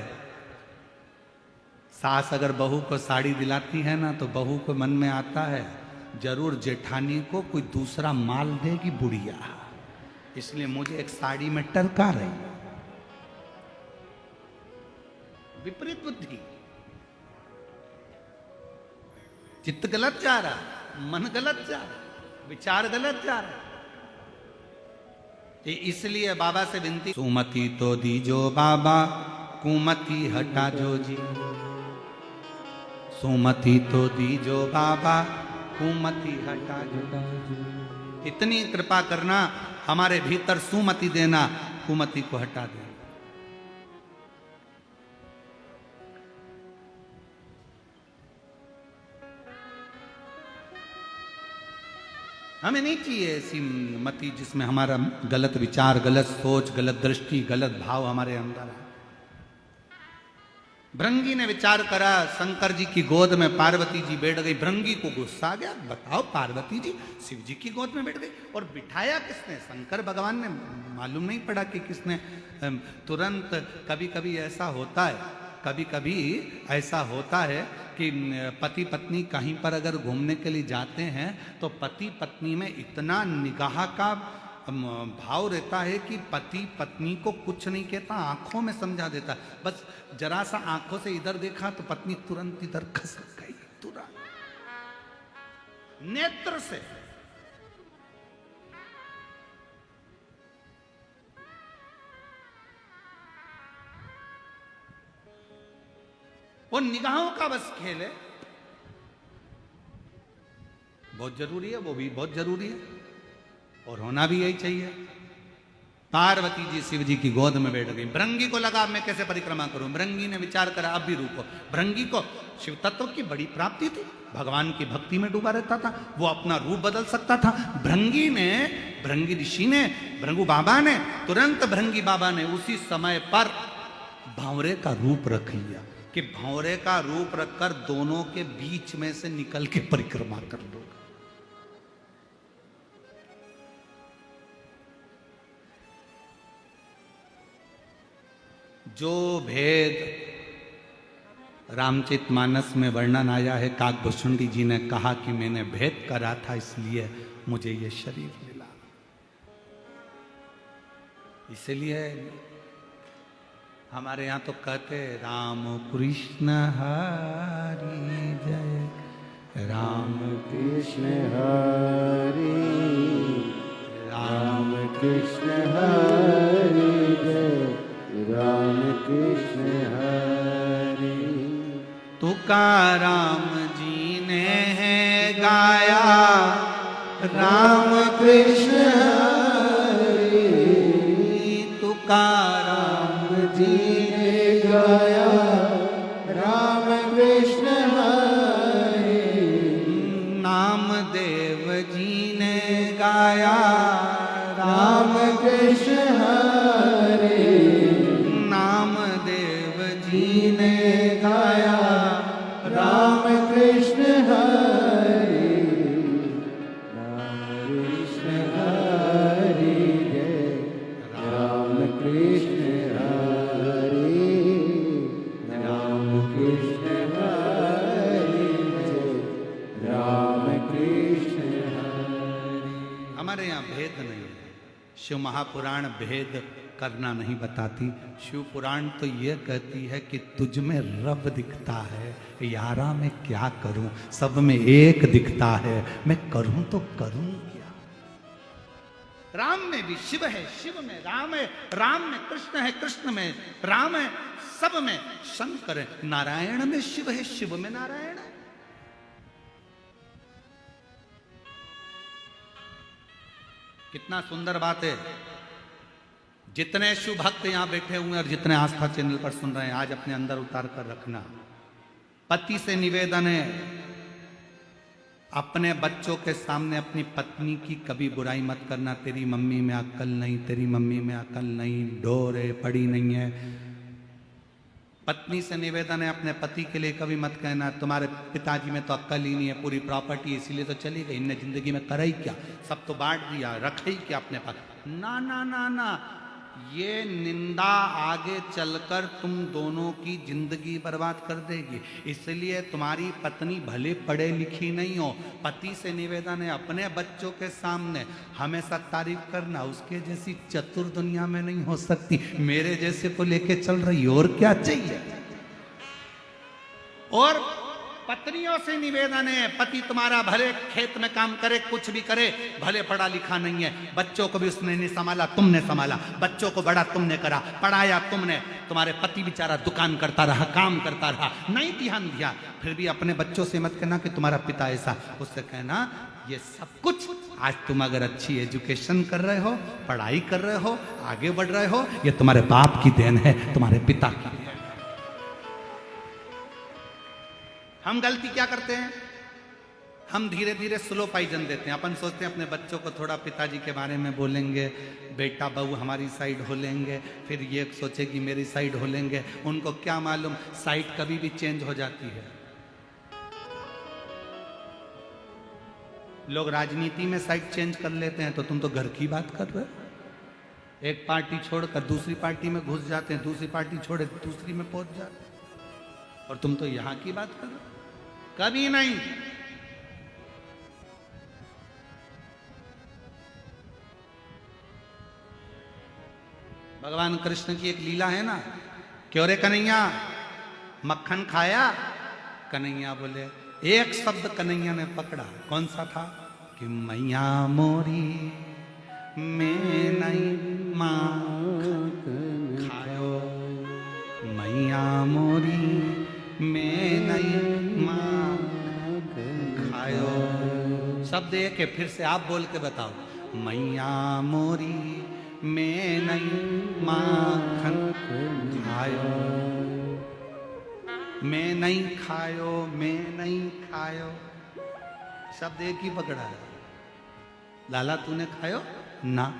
सास अगर बहू को साड़ी दिलाती है ना, तो बहू को मन में आता है जरूर जेठानी को कोई दूसरा माल देगी बुढ़िया, इसलिए मुझे एक साड़ी में टरका रही। विपरीत बुद्धि, चित्त गलत जा रहा, मन गलत जा रहा, विचार गलत जा रहा। इसलिए बाबा से विनती, सुमति तो दीजो बाबा, कुमति हटा जो जी। सुमति तो दीजो बाबा, कुमति हटा जो। इतनी कृपा करना, हमारे भीतर सुमति देना, कुमति को हटा देना। हमें नहीं चाहिए ऐसी मति जिसमें हमारा गलत विचार, गलत सोच, गलत दृष्टि, गलत भाव हमारे अंदर है। भृंगी ने विचार करा, शंकर जी की गोद में पार्वती जी बैठ गई। भृंगी को गुस्सा आ गया, बताओ पार्वती जी शिव जी की गोद में बैठ गई, और बिठाया किसने? शंकर भगवान ने। मालूम नहीं पड़ा कि किसने। तुरंत कभी कभी ऐसा होता है, कभी कभी ऐसा होता है कि पति पत्नी कहीं पर अगर घूमने के लिए जाते हैं तो पति पत्नी में इतना निगाह का भाव रहता है कि पति पत्नी को कुछ नहीं कहता, आंखों में समझा देता। बस जरा सा आंखों से इधर देखा तो पत्नी तुरंत इधर खसक गई, तुरंत नेत्र से। वो निगाहों का बस खेल है, बहुत जरूरी है, वो भी बहुत जरूरी है और होना भी यही चाहिए। पार्वती जी शिव जी की गोद में बैठ गई। भृंगी को लगा मैं कैसे परिक्रमा करूं। भृंगी ने विचार करा अब भी रुको। भृंगी को शिव तत्व की बड़ी प्राप्ति थी, भगवान की भक्ति में डूबा रहता था, वो अपना रूप बदल सकता था। भृंगी ऋषि ने, भृंगु बाबा ने, तुरंत भृंगी बाबा ने उसी समय पर भांवरे का रूप रख लिया कि भांवरे का रूप रखकर दोनों के बीच में से निकल के परिक्रमा कर लो। जो भेद रामचरितमानस में वर्णन आया है, काकभूषुंडी जी ने कहा कि मैंने भेद करा था इसलिए मुझे ये शरीर मिला। इसलिए हमारे यहाँ तो कहते राम कृष्ण हरि जय, राम कृष्ण हरि, राम कृष्ण हरि जय, राम कृष्ण हरि। तुकाराम जी ने है गाया, राम कृष्ण हरि, तुकाराम जी ने गाया, राम कृष्ण हरि। नामदेव जी ने गाया, राम कृष्ण हरि, नामदेव जी ने गाया, राम कृष्ण हरि, राम कृष्ण हरि जय, राम कृष्ण हरि, राम कृष्ण हरि जय, राम कृष्ण हरि। हमारे यहाँ भेद नहीं है। शिव महापुराण भेद करना नहीं बताती। शिव पुराण तो यह कहती है कि तुझ में रब दिखता है, यारा मैं क्या करूं, सब में एक दिखता है, मैं करूं तो करूं क्या। राम में भी शिव है, शिव में राम है, राम में कृष्ण है, कृष्ण में राम है, सब में शंकर है। नारायण में शिव है, शिव में नारायण है। कितना सुंदर बात है। जितने शिव भक्त यहां बैठे हुए हैं और जितने आस्था चैनल पर सुन रहे हैं, आज अपने अंदर उतार कर रखना। पति से निवेदन है, अपने बच्चों के सामने अपनी पत्नी की कभी बुराई मत करना। तेरी मम्मी में अक्ल नहीं, तेरी मम्मी में अक्ल नहीं, ढोर है, पड़ी नहीं है। पत्नी से निवेदन है, अपने पति के लिए कभी मत कहना तुम्हारे पिताजी में तो अक्ल ही नहीं है, पूरी प्रॉपर्टी इसीलिए तो चली गई, इनने जिंदगी में करा ही क्या, सब तो बांट दिया, रखे ही क्या अपने पास। ना ना ना ना, ये निंदा आगे चलकर तुम दोनों की जिंदगी बर्बाद कर देगी। इसलिए तुम्हारी पत्नी भले पढ़े लिखी नहीं हो, पति से निवेदन है अपने बच्चों के सामने हमेशा तारीफ करना। उसके जैसी चतुर दुनिया में नहीं हो सकती, मेरे जैसे को लेके चल रही, और क्या चाहिए। और पत्नियों से निवेदन है, पति तुम्हारा भले खेत में काम करे, कुछ भी करे, भले पढ़ा लिखा नहीं है, बच्चों को भी उसने नहीं संभाला, तुमने संभाला, बच्चों को बड़ा तुमने करा, पढ़ाया तुमने। तुम्हारे पति बेचारा दुकान करता रहा, काम करता रहा, नहीं ध्यान दिया। फिर भी अपने बच्चों से मत कहना कि तुम्हारा पिता ऐसा, उससे कहना ये सब कुछ आज तुम अगर अच्छी एजुकेशन कर रहे हो, पढ़ाई कर रहे हो, आगे बढ़ रहे हो, ये तुम्हारे बाप की देन है, तुम्हारे पिता की। हम गलती क्या करते हैं, हम धीरे धीरे स्लो पॉइजन देते हैं। अपन सोचते हैं अपने बच्चों को थोड़ा पिताजी के बारे में बोलेंगे, बेटा बहू हमारी साइड हो लेंगे, फिर ये सोचेगी मेरी साइड हो लेंगे। उनको क्या मालूम साइड कभी भी चेंज हो जाती है। लोग राजनीति में साइड चेंज कर लेते हैं, तो तुम तो घर की बात कर रहे हो। एक पार्टी छोड़कर दूसरी पार्टी में घुस जाते हैं, दूसरी पार्टी छोड़े दूसरी में पहुंच जाते हैं, और तुम तो यहां की बात कर रहे हो। कभी नहीं। भगवान कृष्ण की एक लीला है ना, क्यों रे कन्हैया मक्खन खाया? कन्हैया बोले, एक शब्द कन्हैया ने पकड़ा, कौन सा था? कि मैया मोरी मैं नहीं माखन खायो, मैया मोरी मैं नहीं माखन खायो। शब्द एक है, फिर से आप बोल के बताओ, मैया मोरी मैं नहीं माखन खायो, मैं नहीं खायो, मैं नहीं खायो। शब्द एक ही पकड़ा है। लाला तूने खायो ना?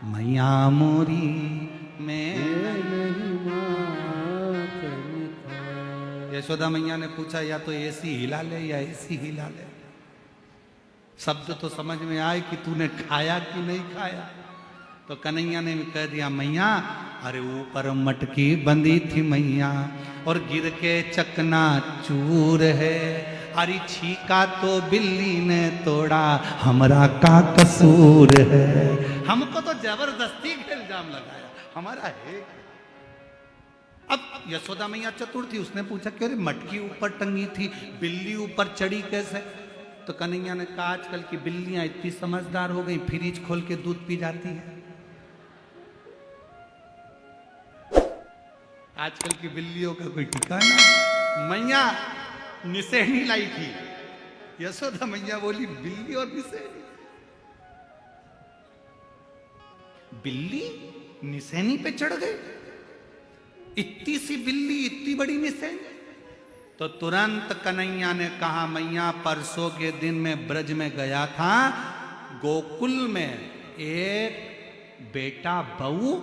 मैया मोरी मैं नहीं माखन खायो। यशोदा मैया ने पूछा, या तो ऐसी हिला ले या ऐसी हिला ले, शब्द तो समझ में आए कि तूने खाया कि नहीं खाया। तो कन्हैया ने भी कह दिया, मैया अरे ऊपर मटकी बंधी थी मैया और गिर के चकना चूर है, अरे छीका तो बिल्ली ने तोड़ा, हमरा का कसूर है। हमको तो जबरदस्ती का इल्जाम लगाया, हमारा है। अब यशोदा मैया चतुर थी, उसने पूछा कि अरे मटकी ऊपर टंगी थी, बिल्ली ऊपर चढ़ी कैसे? तो कन्हैया ने कहा, आजकल की बिल्लियां इतनी समझदार हो गई, फ्रिज खोल के दूध पी जाती है। आजकल की बिल्लियों का कोई ठिकाना। मैया निसेनी लाई थी, यशोदा मैया बोली बिल्ली और निसेनी। बिल्ली निसेनी पे चढ़ गई, इतनी सी बिल्ली इतनी बड़ी निसेनी। तो तुरंत कन्हैया ने कहा, मैया परसों के दिन में ब्रज में गया था, गोकुल में एक बेटा बहू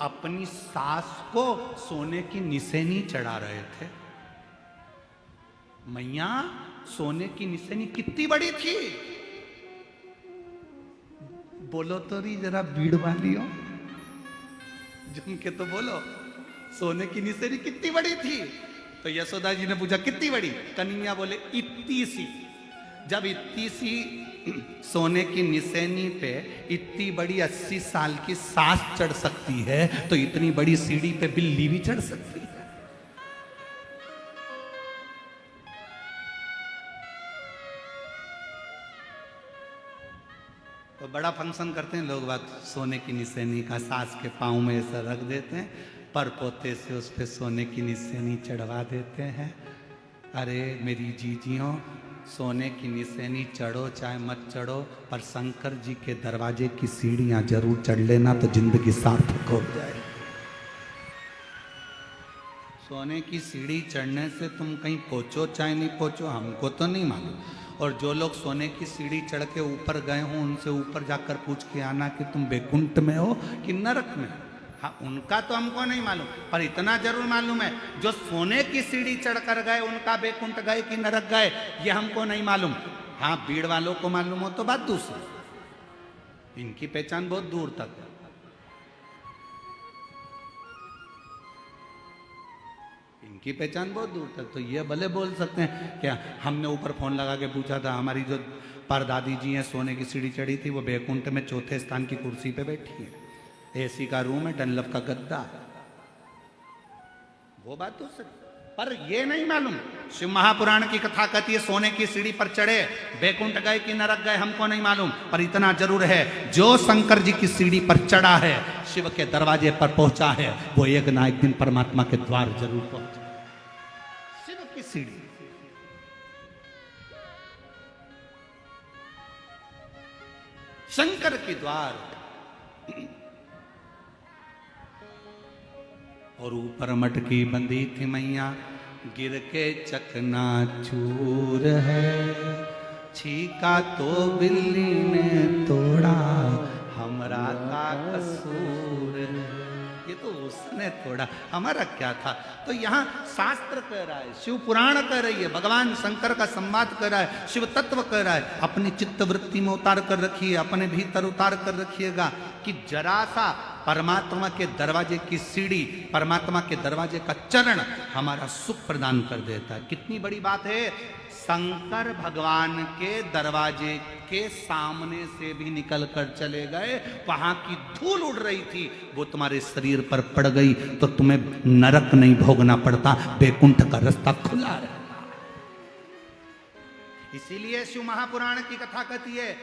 अपनी सास को सोने की निसेनी चढ़ा रहे थे। मैया सोने की निसेनी कितनी बड़ी थी? बोलो तो री जरा भीड़ वालियों, जम के तो बोलो, सोने की निसेनी कितनी बड़ी थी? तो यशोदा जी ने पूछा कितनी बड़ी? कन्हैया बोले इतनी सी। जब इतनी सी सोने की निसेनी पे इतनी बड़ी 80 साल की सास चढ़ सकती है, तो इतनी बड़ी सीढ़ी पे बिल्ली भी चढ़ सकती है। तो बड़ा फंक्शन करते हैं लोग, बात सोने की निसेनी का सास के पाँव में ऐसा रख देते हैं, पर पोते से उस पे सोने की निसेनी चढ़वा देते हैं। अरे मेरी जीजियों, सोने की निसेनी चढ़ो चाहे मत चढ़ो, पर शंकर जी के दरवाजे की सीढ़ियां जरूर चढ़ लेना, तो जिंदगी सार्थक हो जाए। सोने की सीढ़ी चढ़ने से तुम कहीं पहुंचो चाहे नहीं पहुंचो, हमको तो नहीं मालूम। और जो लोग सोने की सीढ़ी चढ़ के ऊपर गए हों, उनसे ऊपर जाकर पूछ के आना कि तुम बैकुंठ में हो कि नरक में। हाँ, उनका तो हमको नहीं मालूम, पर इतना जरूर मालूम है, जो सोने की सीढ़ी चढ़कर गए उनका बैकुंठ गए कि नरक गए, ये हमको नहीं मालूम। हाँ, भीड़ वालों को मालूम हो तो बात दूसरी, इनकी पहचान बहुत दूर तक है। इनकी पहचान बहुत दूर तक, तो ये भले बोल सकते हैं क्या हमने ऊपर फोन लगा के पूछा था, हमारी जो परदादी जी हैं सोने की सीढ़ी चढ़ी थी, वो बैकुंठ में चौथे स्थान की कुर्सी पे बैठी है, एसी का रूम है, डनलप का गद्दा, वो बात तो सही। पर ये नहीं मालूम, शिव महापुराण की कथा कहती है सोने की सीढ़ी पर चढ़े बैकुंठ गए कि नरक गए, हमको नहीं मालूम। पर इतना जरूर है, जो शंकर जी की सीढ़ी पर चढ़ा है, शिव के दरवाजे पर पहुंचा है, वो एक ना एक दिन परमात्मा के द्वार जरूर पहुंचा। शिव की सीढ़ी, शंकर के द्वार, और ऊपर मटकी बंधी थी मैया, गिर के चकना चूर है, छीका तो बिल्ली ने तोड़ा, हमरा का कसूर है। ये तो उसने तोड़ा, हमारा क्या था। तो यहाँ शास्त्र कह रहा है, शिव पुराण कह रही है, भगवान शंकर का संवाद कर रहा है, शिव तत्व कह रहा है, अपनी चित्त वृत्ति में उतार कर रखिए, अपने भीतर उतार कर रखिएगा, कि जरा सा परमात्मा के दरवाजे की सीढ़ी, परमात्मा के दरवाजे का चरण हमारा सुख प्रदान कर देता है। कितनी बड़ी बात है। शंकर भगवान के दरवाजे के सामने से भी निकल कर चले गए, वहां की धूल उड़ रही थी, वो तुम्हारे शरीर पर पड़ गई तो तुम्हें नरक नहीं भोगना पड़ता, बैकुंठ का रास्ता खुला रहता। इसीलिए शिव महापुराण की कथा कहती है,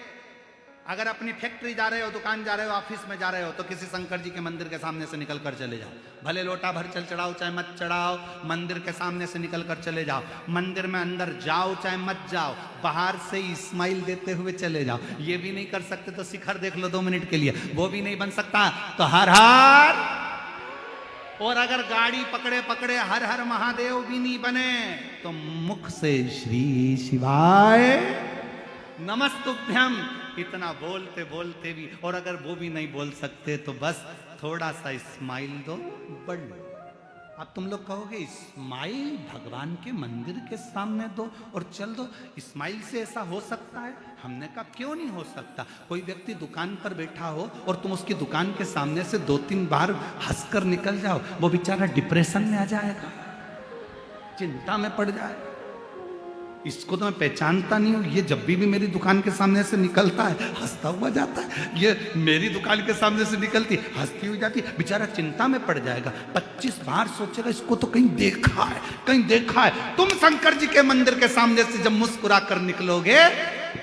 अगर अपनी फैक्ट्री जा रहे हो, दुकान जा रहे हो, ऑफिस में जा रहे हो, तो किसी शंकर जी के मंदिर के सामने से निकल कर चले जाओ। भले लोटा भर चल चढ़ाओ चाहे मत चढ़ाओ, मंदिर के सामने से निकल कर चले जाओ। मंदिर में अंदर जाओ चाहे मत जाओ, बाहर से ही स्माइल देते हुए चले जाओ। ये भी नहीं कर सकते तो शिखर देख लो 2 मिनट के लिए, वो भी नहीं बन सकता तो हर हर। और अगर गाड़ी पकड़े पकड़े हर हर महादेव भी नहीं बने तो मुख से श्री शिवाय नमस्तुभ्यम इतना बोलते बोलते भी, और अगर वो भी नहीं बोल सकते तो बस थोड़ा सा स्माइल दो, बढ़ लो। अब तुम लोग कहोगे स्माइल भगवान के मंदिर के सामने दो और चल दो, स्माइल से ऐसा हो सकता है? हमने कहा क्यों नहीं हो सकता। कोई व्यक्ति दुकान पर बैठा हो और तुम उसकी दुकान के सामने से 2-3 बार हंसकर निकल जाओ, वो बेचारा डिप्रेशन में आ जाएगा, चिंता में पड़ जाएगा। इसको तो मैं पहचानता नहीं हूं, ये जब भी मेरी दुकान के सामने से निकलता है हंसता हुआ जाता है, ये मेरी दुकान के सामने से निकलती हंसती हुई जाती, बेचारा चिंता में पड़ जाएगा। 25 बार सोचेगा इसको तो कहीं देखा है, कहीं देखा है। तुम शंकर जी के मंदिर के सामने से जब मुस्कुरा कर निकलोगे,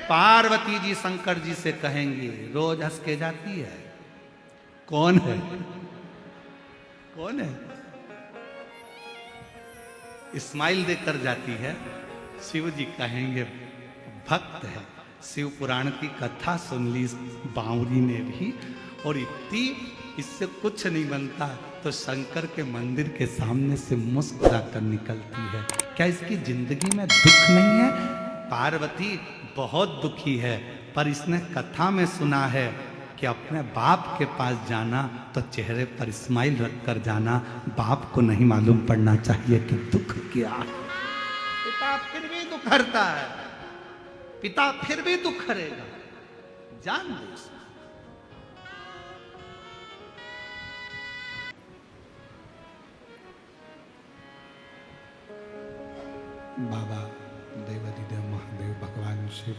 पार्वती जी शंकर जी से कहेंगी रोज हंस के जाती है, कौन है, कौन है? स्माइल देकर जाती है। शिव जी कहेंगे भक्त है। शिव पुराण की कथा सुन ली बावरी ने भी, और इतनी इससे कुछ नहीं बनता तो शंकर के मंदिर के सामने से मुस्कुरा कर निकलती है। क्या इसकी जिंदगी में दुख नहीं है? पार्वती बहुत दुखी है, पर इसने कथा में सुना है कि अपने बाप के पास जाना तो चेहरे पर स्माइल रख कर जाना, बाप को नहीं मालूम पड़ना चाहिए कि दुख क्या है। पिता फिर भी दुख हरता है, पिता फिर भी दुख हरेगा, जान दो। बाबा देवादिदेव महादेव भगवान शिव,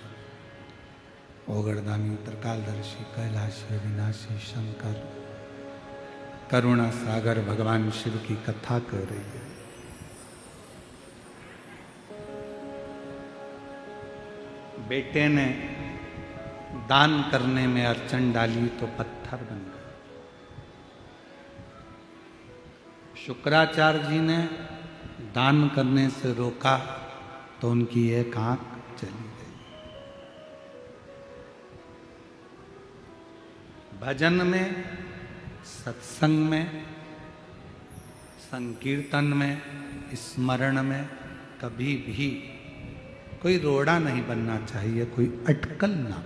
ओगरदानी त्रिकालदर्शी कैलाशी अविनाशी शंकर, करुणा सागर भगवान शिव की कथा कर रही है। बेटे ने दान करने में अड़चन डाली तो पत्थर बन गए। शुक्राचार्य जी ने दान करने से रोका तो उनकी एक आंख चली गई। भजन में, सत्संग में, संकीर्तन में, स्मरण में कभी भी कोई रोड़ा नहीं बनना चाहिए, कोई अटकल ना।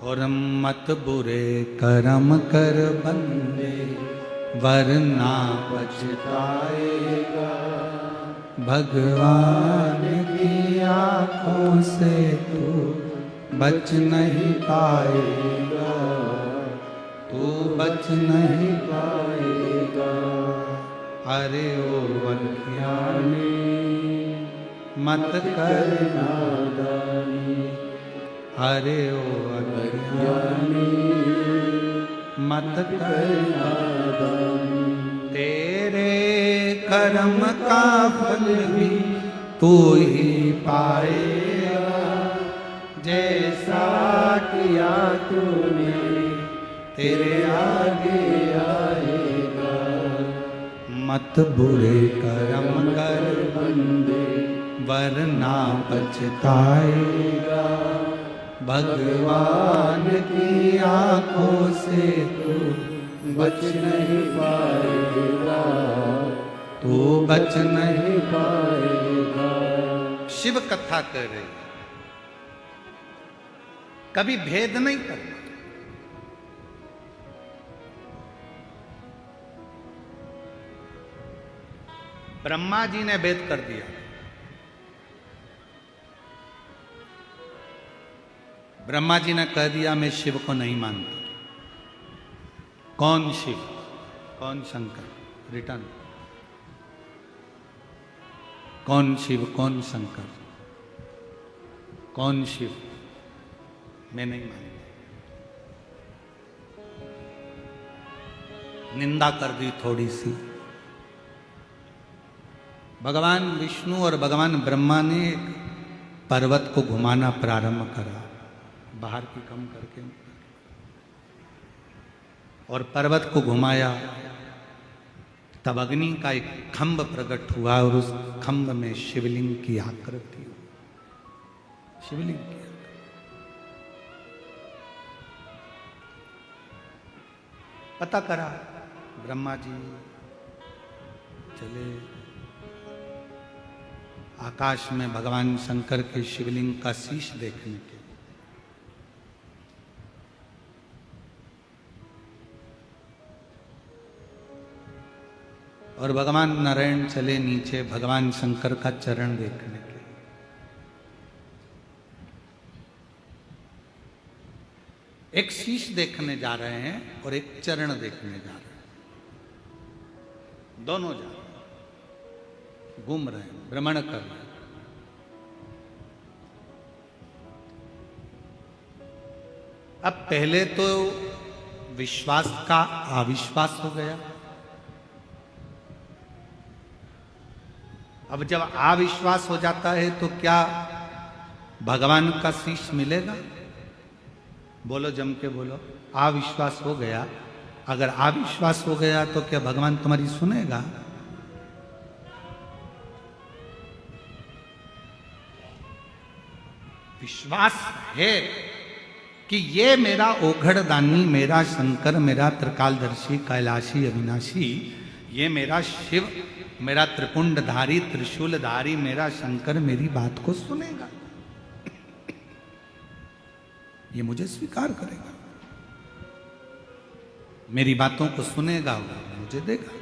और मत बुरे कर्म कर बंदे, वरना पछताएगा, भगवान की आंखों से तू बच नहीं पाएगा, तू बच नहीं पाएगा। अरे ओ अज्ञानी मत कर नादानी, अरे ओ अज्ञानी मत कर नादानी। तेरे कर्म का फल भी तू ही पाएगा, जैसा किया तूने तेरे आगे आएगा। मत बुरे कर्म कर बंदे, वरना पछताएगा, भगवान की आंखों से तू बच नहीं पाएगा, तू बच नहीं पाएगा। शिव कथा कर रही, कभी भेद नहीं करना। ब्रह्मा जी ने भेद कर दिया, ब्रह्मा जी ने कह दिया मैं शिव को नहीं मानता। कौन शिव, कौन शंकर? रिटर्न, कौन शिव, कौन शंकर, कौन शिव? मैं नहीं मानता। निंदा कर दी थोड़ी सी। भगवान विष्णु और भगवान ब्रह्मा ने एक पर्वत को घुमाना प्रारंभ करा, बाहर की कम करके, और पर्वत को घुमाया। तब अग्नि का एक खंभ प्रकट हुआ और उस खंभ में शिवलिंग की आकृति हुई। शिवलिंग की पता करा, ब्रह्मा जी चले आकाश में भगवान शंकर के शिवलिंग का शीश देखने के। और भगवान नारायण चले नीचे भगवान शंकर का चरण देखने के। एक शीश देखने जा रहे हैं और एक चरण देखने जा रहे हैं, दोनों जा रहे हैं, घूम रहे हैं, भ्रमण कर रहे हैं। अब पहले तो विश्वास का अविश्वास हो गया। अब जब अविश्वास हो जाता है तो क्या भगवान का शीश मिलेगा? बोलो, जम के बोलो। अविश्वास हो गया। अगर अविश्वास हो गया तो क्या भगवान तुम्हारी सुनेगा? विश्वास है कि ये मेरा ओघड़दानी, मेरा शंकर, मेरा त्रिकालदर्शी, कैलाशी, अविनाशी, ये मेरा शिव, मेरा त्रिपुंडधारी, त्रिशूलधारी, मेरा शंकर मेरी बात को सुनेगा, ये मुझे स्वीकार करेगा, मेरी बातों को सुनेगा, मुझे देगा।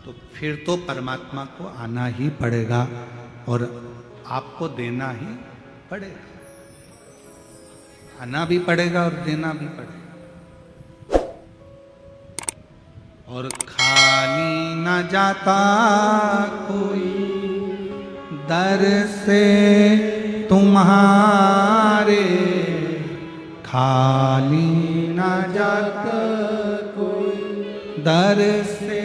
तो फिर तो परमात्मा को आना ही पड़ेगा और आपको देना ही पड़ेगा, आना भी पड़ेगा और देना भी पड़ेगा। और खाली न जाता कोई दर से तुम्हारे, खाली न जाता कोई दर से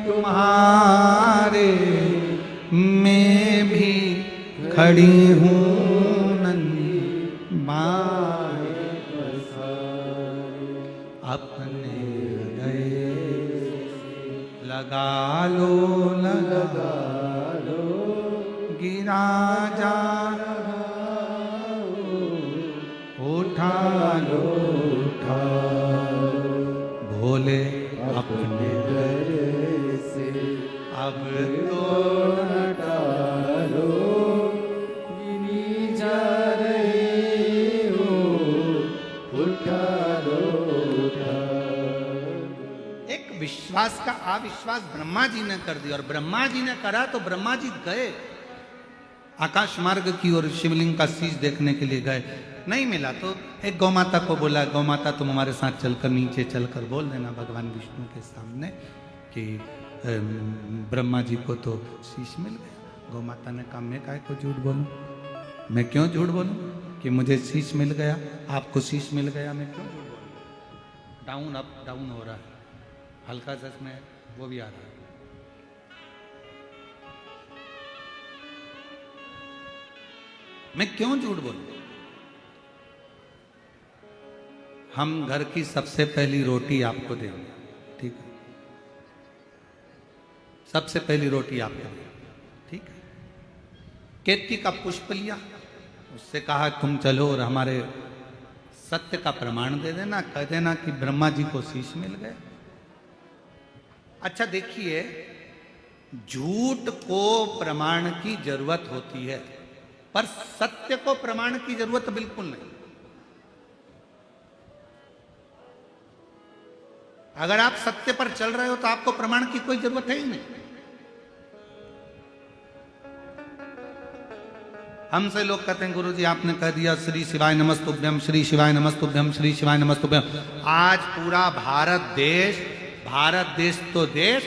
तुम्हारे, मैं भी खड़ी हूँ नन्ही बाएं पसारे, अपने हृदय लगा लो, लगा लो, गिरा जा उठा लो, उठा भोले अपने घर से अब तो हटा लो, गिरी जा रही हो, उठा लो, उठा। एक विश्वास का अविश्वास ब्रह्मा जी ने कर दिया, और ब्रह्मा जी ने करा तो ब्रह्मा जी गए आकाश मार्ग की ओर, शिवलिंग का शीश देखने के लिए गए। नहीं मिला तो एक गौ माता को बोला, गौ माता तुम हमारे साथ चलकर नीचे चलकर बोल देना भगवान विष्णु के सामने कि ब्रह्मा जी को तो शीश मिल गया। गौ माता ने कहा मैं काहे को झूठ बोलूं, मैं क्यों झूठ बोलूं कि मुझे शीश मिल गया, आपको शीश मिल गया, मैं क्यों झूठ बोलूं? डाउन अप डाउन हो रहा है, हल्का सा इसमें वो भी आ रहा है। मैं क्यों झूठ बोलूं? हम घर की सबसे पहली रोटी आपको देंगे, ठीक है? सबसे पहली रोटी आपको देंगे, ठीक है? केतकी का पुष्प लिया, उससे कहा तुम चलो और हमारे सत्य का प्रमाण दे देना, कह देना कि ब्रह्मा जी को शीश मिल गए। अच्छा देखिए, झूठ को प्रमाण की जरूरत होती है, पर सत्य को प्रमाण की जरूरत बिल्कुल नहीं। अगर आप सत्य पर चल रहे हो तो आपको प्रमाण की कोई जरूरत है ही नहीं। हमसे लोग कहते हैं गुरुजी आपने कह दिया श्री शिवाय नमस्तुभ्यम, श्री शिवाय नमस्तुभ्यम, श्री शिवाय नमस्तुभ्यम। आज पूरा भारत देश तो देश,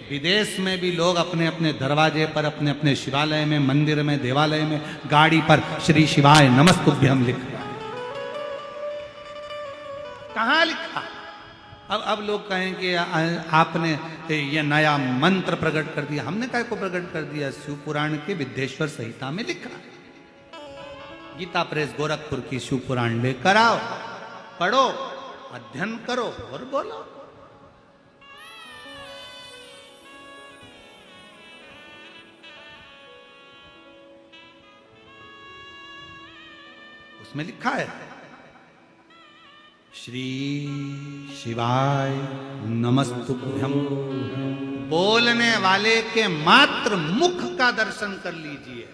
विदेश में भी लोग अपने अपने दरवाजे पर, अपने अपने शिवालय में, मंदिर में, देवालय में, गाड़ी पर श्री शिवाय नमस्तुभ्यम लिख रहा है। कहां लिखा? अब लोग कहें कि आपने ये नया मंत्र प्रकट कर दिया। हमने काय को प्रकट कर दिया? शिव पुराण के विद्येश्वर संहिता में लिखा है। गीता प्रेस गोरखपुर की शिव पुराण लेकर आओ, पढ़ो, अध्ययन करो और बोलो। उसमें लिखा है श्री शिवाय नमस्तुभ्यम। बोलने वाले के मात्र मुख का दर्शन कर लीजिए,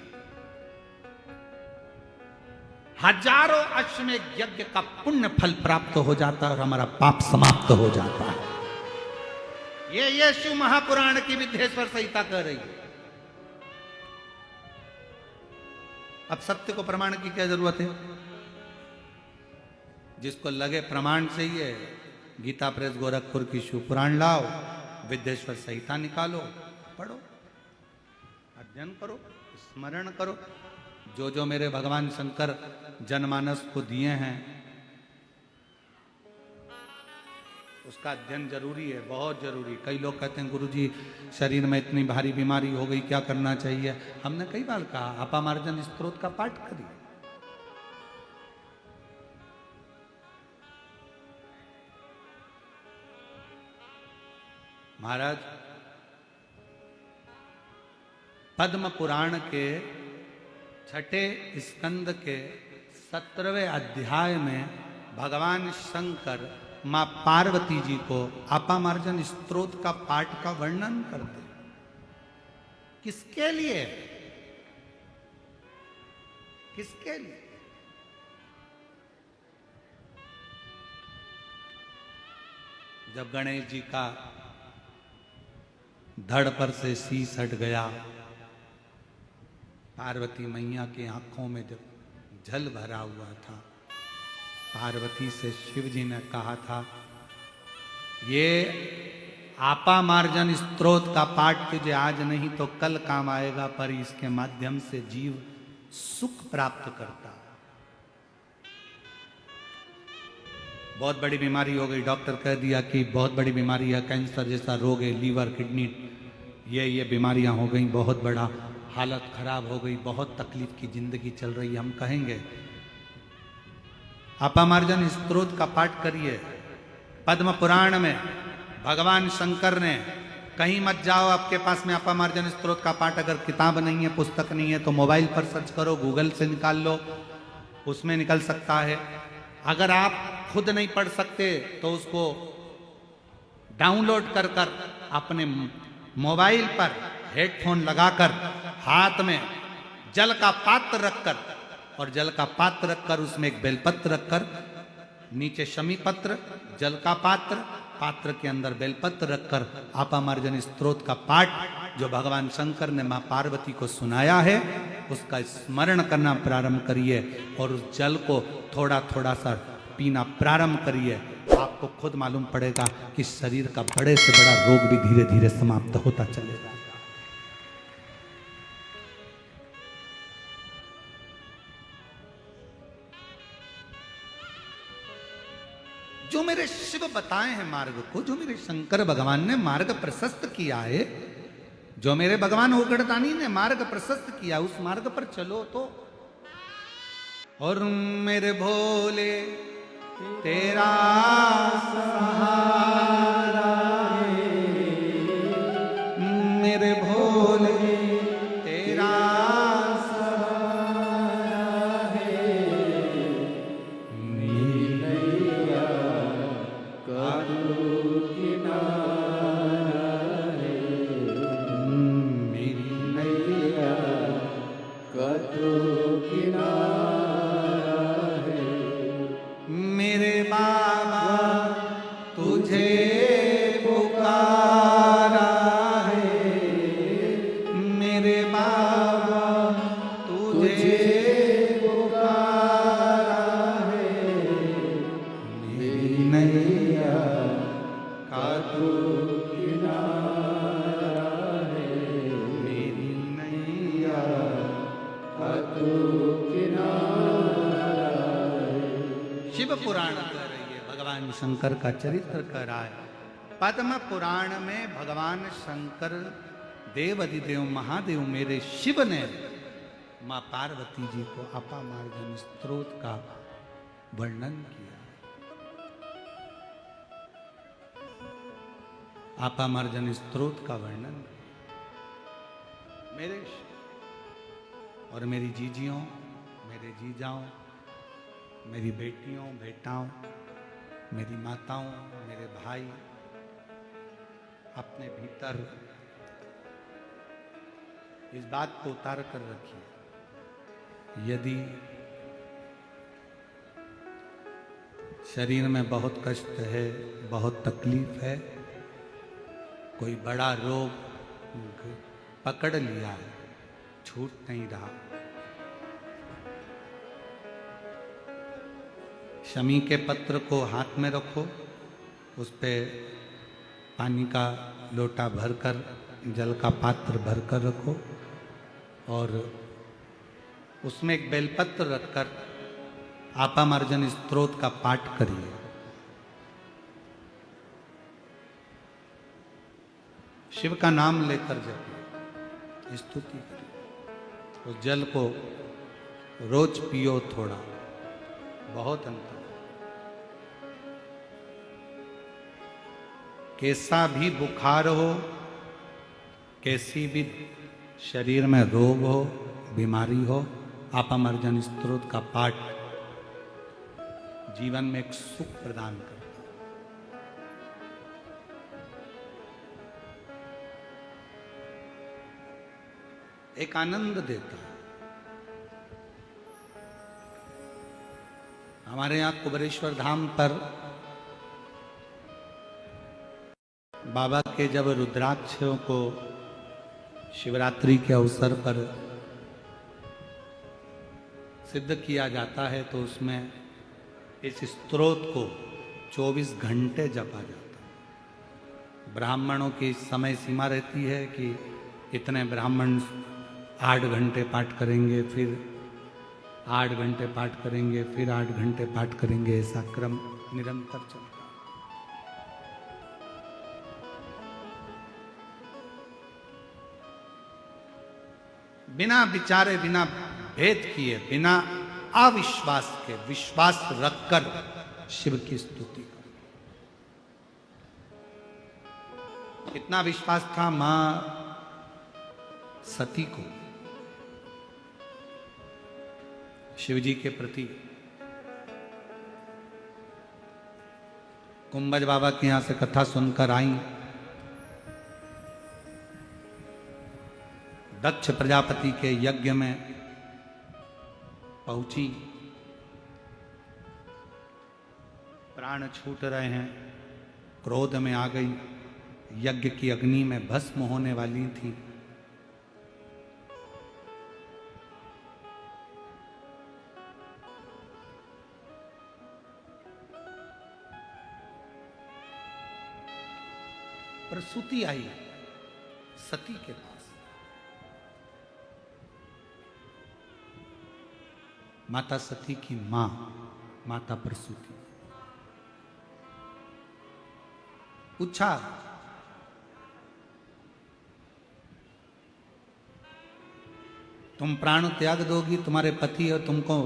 हजारों अश्वमेध यज्ञ का पुण्य फल प्राप्त हो जाता है और हमारा पाप समाप्त हो जाता है। ये शिव महापुराण की विद्येश्वर संहिता कह रही है। अब सत्य को प्रमाण की क्या जरूरत है? जिसको लगे प्रमाण चाहिए, गीता प्रेस गोरखपुर की शिव पुराण लाओ, विद्येश्वर संहिता निकालो, पढ़ो, अध्ययन करो, स्मरण करो। जो जो मेरे भगवान शंकर जनमानस को दिए हैं उसका अध्ययन जरूरी है, बहुत जरूरी। कई लोग कहते हैं गुरुजी शरीर में इतनी भारी बीमारी हो गई, क्या करना चाहिए? हमने कई बार कहा अपामार्जन स्तोत्र का पाठ करिए। महाराज पद्म पुराण के 6ठे स्कंद के 17वें अध्याय में भगवान शंकर मां पार्वती जी को अपामार्जन स्तोत्र का पाठ का वर्णन करते। किसके लिए? किसके लिए? जब गणेश जी का धड़ पर से शीश हट गया, पार्वती मैया की आंखों में जब जल भरा हुआ था, पार्वती से शिव जी ने कहा था ये आपामार्जन स्तोत्र का पाठ तुझे आज नहीं तो कल काम आएगा, पर इसके माध्यम से जीव सुख प्राप्त करता। बहुत बड़ी बीमारी हो गई, डॉक्टर कह दिया कि बहुत बड़ी बीमारी है, कैंसर जैसा रोग है, लीवर, किडनी, ये बीमारियां हो गई, बहुत बड़ा हालत खराब हो गई, बहुत तकलीफ की जिंदगी चल रही है। हम कहेंगे अपामार्जन स्तोत्र का पाठ करिए। पद्म पुराण में भगवान शंकर ने, कहीं मत जाओ, आपके पास में अपामार्जन स्तोत्र का पाठ अगर किताब नहीं है, पुस्तक नहीं है, तो मोबाइल पर सर्च करो, गूगल से निकाल लो, उसमें निकल सकता है। अगर आप खुद नहीं पढ़ सकते तो उसको डाउनलोड कर कर अपने मोबाइल पर हेडफोन लगाकर हाथ में जल का पात्र रखकर, और जल का पात्र रखकर उसमें एक बेलपत्र रखकर, नीचे शमी पत्र, जल का पात्र, पात्र के अंदर बेलपत्र रखकर अपामार्जन स्तोत्र का पाठ जो भगवान शंकर ने मां पार्वती को सुनाया है उसका स्मरण करना प्रारंभ करिए और उस जल को थोड़ा थोड़ा सा पीना प्रारंभ करिए। आपको खुद मालूम पड़ेगा कि शरीर का बड़े से बड़ा रोग भी धीरे धीरे समाप्त होता चलेगा। जो मेरे शिव बताए हैं मार्ग को, जो मेरे शंकर भगवान ने मार्ग प्रशस्त किया है, जो मेरे भगवान उगड़दानी ने मार्ग प्रशस्त किया, उस मार्ग पर चलो तो। और मेरे भोले तेरा सहारा है, मेरे भोले तेरा सहारा है, मेरी नैया का तू किनारा है, मेरी नैया का तू किनारा है, मेरे बाबा तुझे पुकारा है, पुराण कह रही है, भगवान शंकर का चरित्र कह रहा है। पद्म पुराण में भगवान शंकर देव अधिदेव महादेव मेरे शिव ने मां पार्वती जी को अपामार्जन स्त्रोत का वर्णन किया। अपामार्जन स्त्रोत का वर्णन मेरे और मेरी जीजियों, मेरे जीजाओं, मेरी बेटियों, बेटाओं, मेरी माताओं, मेरे भाई अपने भीतर इस बात को उतार कर रखिए, यदि शरीर में बहुत कष्ट है, बहुत तकलीफ है, कोई बड़ा रोग पकड़ लिया है, छूट नहीं रहा, शमी के पत्र को हाथ में रखो, उस पे पानी का लोटा भरकर, जल का पात्र भरकर रखो और उसमें एक बेलपत्र रखकर अपामार्जन स्त्रोत का पाठ करिए। शिव का नाम लेकर जब स्तुति करिए, उस जल को रोज पियो, थोड़ा बहुत अंतर। कैसा भी बुखार हो, कैसी भी शरीर में रोग हो, बीमारी हो, अपामार्जन स्त्रोत का पाठ जीवन में एक सुख प्रदान करता है। एक आनंद देता है। हमारे यहाँ कुबेरेश्वर धाम पर बाबा के जब रुद्राक्षों को शिवरात्रि के अवसर पर सिद्ध किया जाता है तो उसमें इस स्तोत्र को 24 घंटे जपा जाता है। ब्राह्मणों की समय सीमा रहती है कि इतने ब्राह्मण 8 घंटे पाठ करेंगे, फिर 8 घंटे पाठ करेंगे, फिर 8 घंटे पाठ करेंगे, ऐसा क्रम निरंतर चलता है। बिना विचारे, बिना भेद किए, बिना अविश्वास के, विश्वास रखकर शिव की स्तुति कर। कितना विश्वास था मां सती को शिव जी के प्रति। कुंभज बाबा के यहां से कथा सुनकर आई, दक्ष प्रजापति के यज्ञ में पहुंची, प्राण छूट रहे हैं, क्रोध में आ गई, यज्ञ की अग्नि में भस्म होने वाली थी। प्रसूति आई सती के पास। माता सती की मां माता प्रसूति पूछा, तुम प्राण त्याग दोगी, तुम्हारे पति और तुमको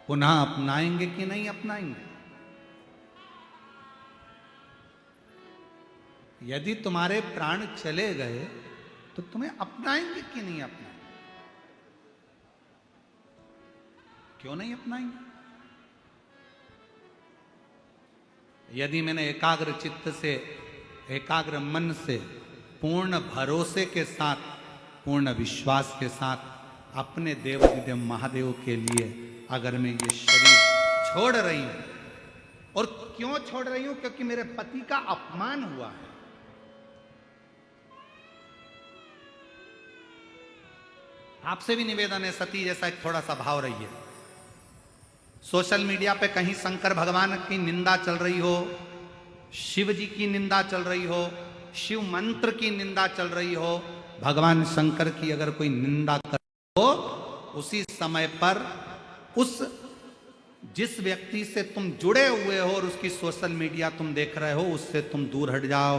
पुनः अपनाएंगे कि नहीं अपनाएंगे? यदि तुम्हारे प्राण चले गए तो तुम्हें अपनाएंगे कि नहीं अपनाएंगे? क्यों नहीं अपनाएंगे? यदि मैंने एकाग्र चित्त से, एकाग्र मन से, पूर्ण भरोसे के साथ, पूर्ण विश्वास के साथ अपने देव महादेव के लिए अगर मैं ये शरीर छोड़ रही हूं, और क्यों छोड़ रही हूं? क्योंकि मेरे पति का अपमान हुआ है। आपसे भी निवेदन है, सती जैसा एक थोड़ा सा भाव रहिए। सोशल मीडिया पे कहीं शंकर भगवान की निंदा चल रही हो, शिव जी की निंदा चल रही हो, शिव मंत्र की निंदा चल रही हो, भगवान शंकर की अगर कोई निंदा कर हो, उसी समय पर उस जिस व्यक्ति से तुम जुड़े हुए हो और उसकी सोशल मीडिया तुम देख रहे हो, उससे तुम दूर हट जाओ,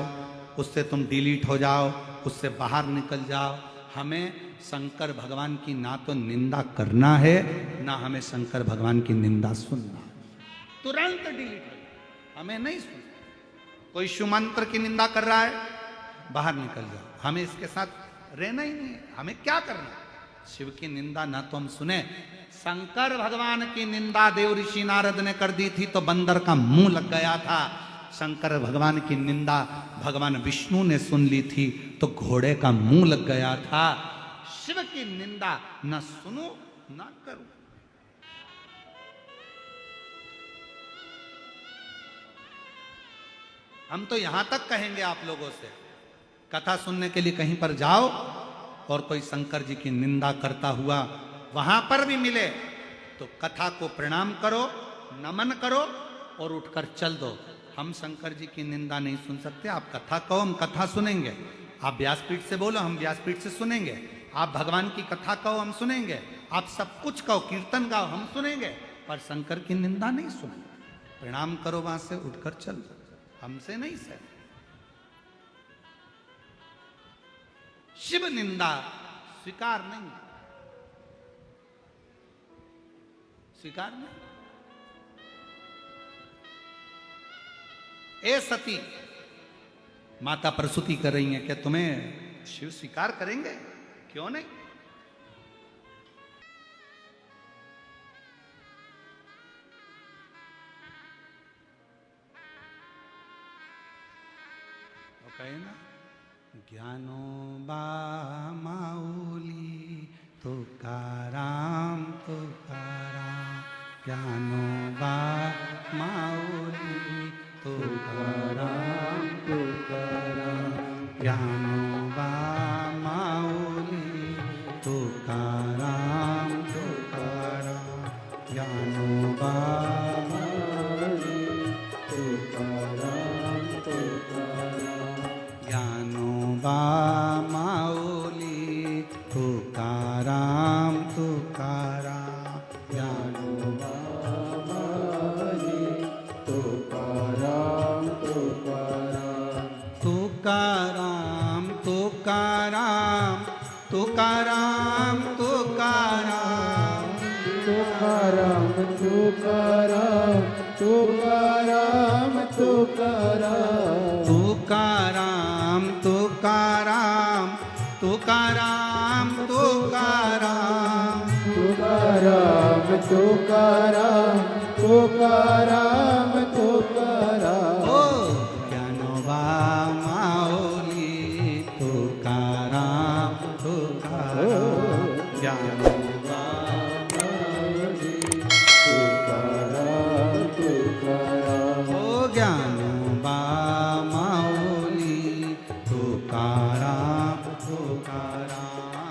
उससे तुम डिलीट हो जाओ, उससे बाहर निकल जाओ। हमें शंकर भगवान की ना तो निंदा करना है, ना हमें शंकर भगवान की निंदा सुनना। तुरंत डिलीट हो जाओ, हमें नहीं सुनना। कोई शिव मंत्र की निंदा कर रहा है, बाहर निकल जाओ, हमें इसके साथ रहना ही नहीं है। हमें क्या करना? शिव की निंदा ना तो हम सुने। शंकर भगवान की निंदा देव ऋषि नारद ने कर दी थी तो बंदर का मुंह लग गया था। शंकर भगवान की निंदा भगवान विष्णु ने सुन ली थी तो घोड़े का मुंह लग गया था। शिव की निंदा न सुनो न करो। हम तो यहां तक कहेंगे आप लोगों से, कथा सुनने के लिए कहीं पर जाओ और कोई शंकर जी की निंदा करता हुआ वहां पर भी मिले तो कथा को प्रणाम करो, नमन करो और उठकर चल दो। हम शंकर जी की निंदा नहीं सुन सकते। आप कथा कहो, हम कथा सुनेंगे। आप व्यासपीठ से बोलो, हम व्यासपीठ से सुनेंगे। आप भगवान की कथा कहो, हम सुनेंगे। आप सब कुछ कहो, कीर्तन गाओ, हम सुनेंगे, पर शंकर की निंदा नहीं सुनेंगे। प्रणाम करो, वहां से उठकर चल दो, हमसे नहीं सह। शिव निंदा स्वीकार नहीं, स्वीकार नहीं। ए सती, माता प्रसूति कर रही है, क्या तुम्हें शिव स्वीकार करेंगे? क्यों नहीं? वो कहे ना, ज्ञानो बा माऊली तुकाराम तुकाराम, ज्ञानो बा माऊली तुकाराम तुकाराम, ज्ञानो बा माऊली तुकाराम तुकाराम, ज्ञानो बा माऊली तुकाराम तुकाराम, ज्ञानो बा माऊली तुकाराम तुकाराम, ज्ञानो बा माऊली तुकाराम तुकाराम, तुकाराम तुकाराम तुकाराम तुकाराम, तुकाराम तुकाराम तुकाराम तुकाराम, तुकाराम तुकाराम तुकाराम तुकाराम, तुकाराम तुकाराम तुकाराम तुकाराम, ओ ज्ञानोबा माऊली तुकाराम तुकाराम, ज्ञानोबा माऊली तुकाराम तुकाराम, ओ ज्ञानोबा माऊली तुकाराम तुकाराम,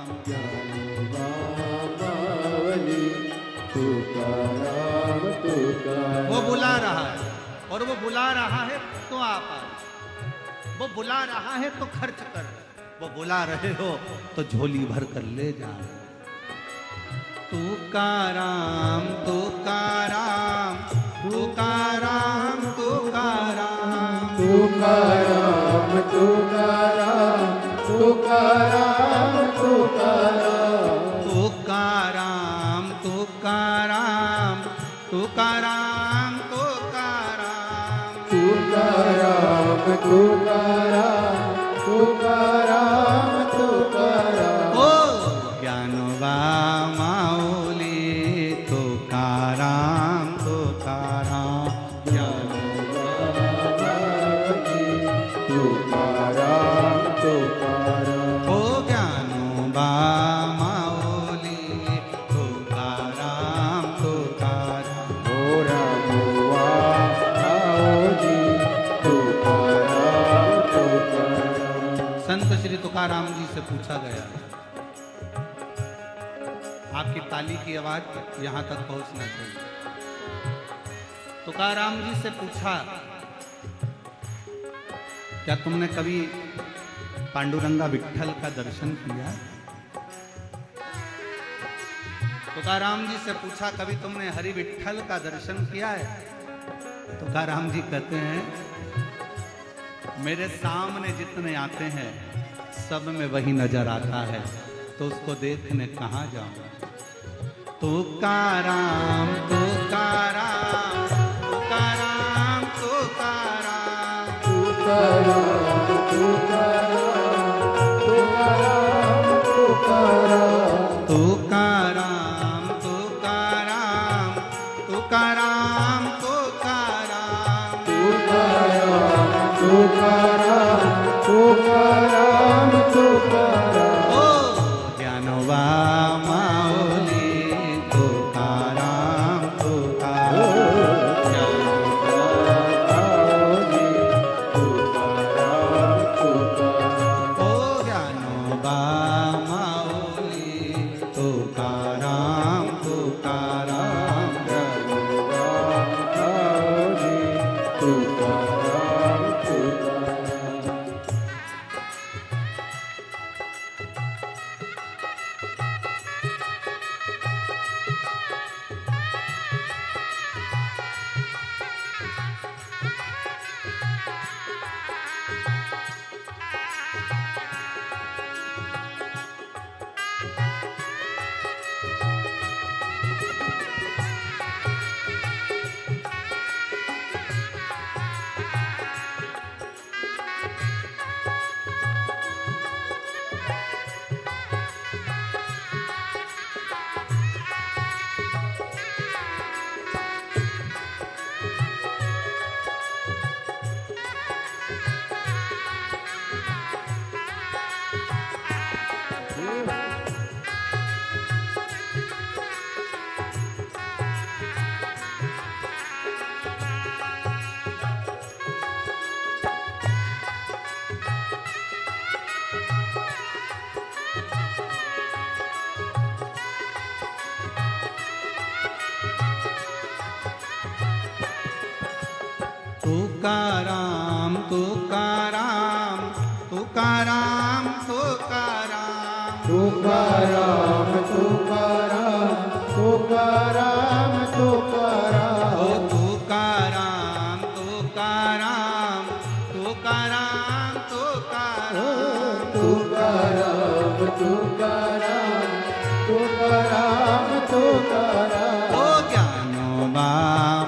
माऊली तुकाराम तुकाराम। वो बुला रहा है और वो बुला रहा है तो आप आए, वो बुला रहा है तो खर्च कर, वो बुला रहे हो तो झोली भर कर ले जा। तुकाराम तुकाराम तुकाराम तुकाराम, तुकाराम तुकाराम तुकाराम तुकाराम, तुकाराम तुकाराम तुकाराम तुकाराम, तुकाराम तुकाराम तुकाराम तुकाराम, ओ ज्ञानोबा माऊली तुकाराम तुकाराम, ज्ञानोबा तुकाराम तुकाराम, ओ ज्ञानोबा माऊली तुकाराम तुकाराम, ओ रामुआ आओजी तुकाराम तुकाराम। संत श्री तुकाराम जी से पूछा गया, आपकी ताली की आवाज यहां तक पहुंचना चाहिए। तुकाराम जी से पूछा, क्या तुमने कभी पांडुरंगा विट्ठल का दर्शन किया? तुकाराम जी से पूछा कभी तुमने हरि विठ्ठल का दर्शन किया है? तुकाराम जी कहते हैं मेरे सामने जितने आते हैं सब में वही नजर आता है, तो उसको देखने कहाँ जाऊंगा। तुकाराम तुकाराम तुकाराम तुकाराम तुकाराम तुकाराम तुकाराम तुकाराम तुकाराम तुकाराम तुकाराम तुकाराम तुकाराम तुकाराम ओ ज्ञानोबा माऊली तुकाराम तुकाराम ओ ज्ञानोबा माऊली तुकाराम तुकाराम तुकाराम तुकाराम तुकाराम तुकाराम तुकाराम तुकाराम तुकाराम तुकाराम ओ तुकाराम तुकाराम तुकाराम तुकाराम तुकाराम तुकाराम तुकाराम तुकाराम ओ ज्ञानोबा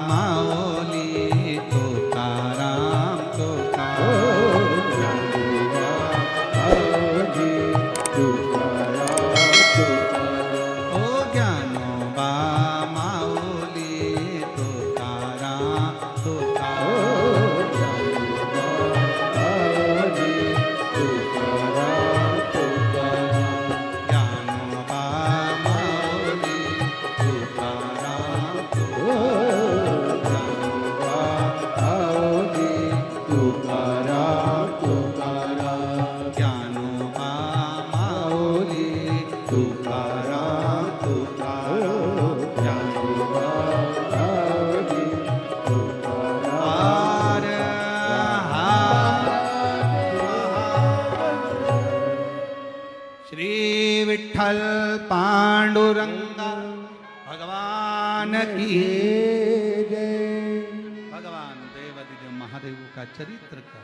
माऊली तुकाराम तुकाराम ओ ज्ञानोबा माऊली तुकाराम तुकाराम ज्ञानोबा माऊली तुकाराम ज्ञानोबा माऊली तुकाराम तुकाराम हर श्री विठ्ठल पांडुरंगा भगवान की जय भगवान देवादिदेव महादेव का चरित्र का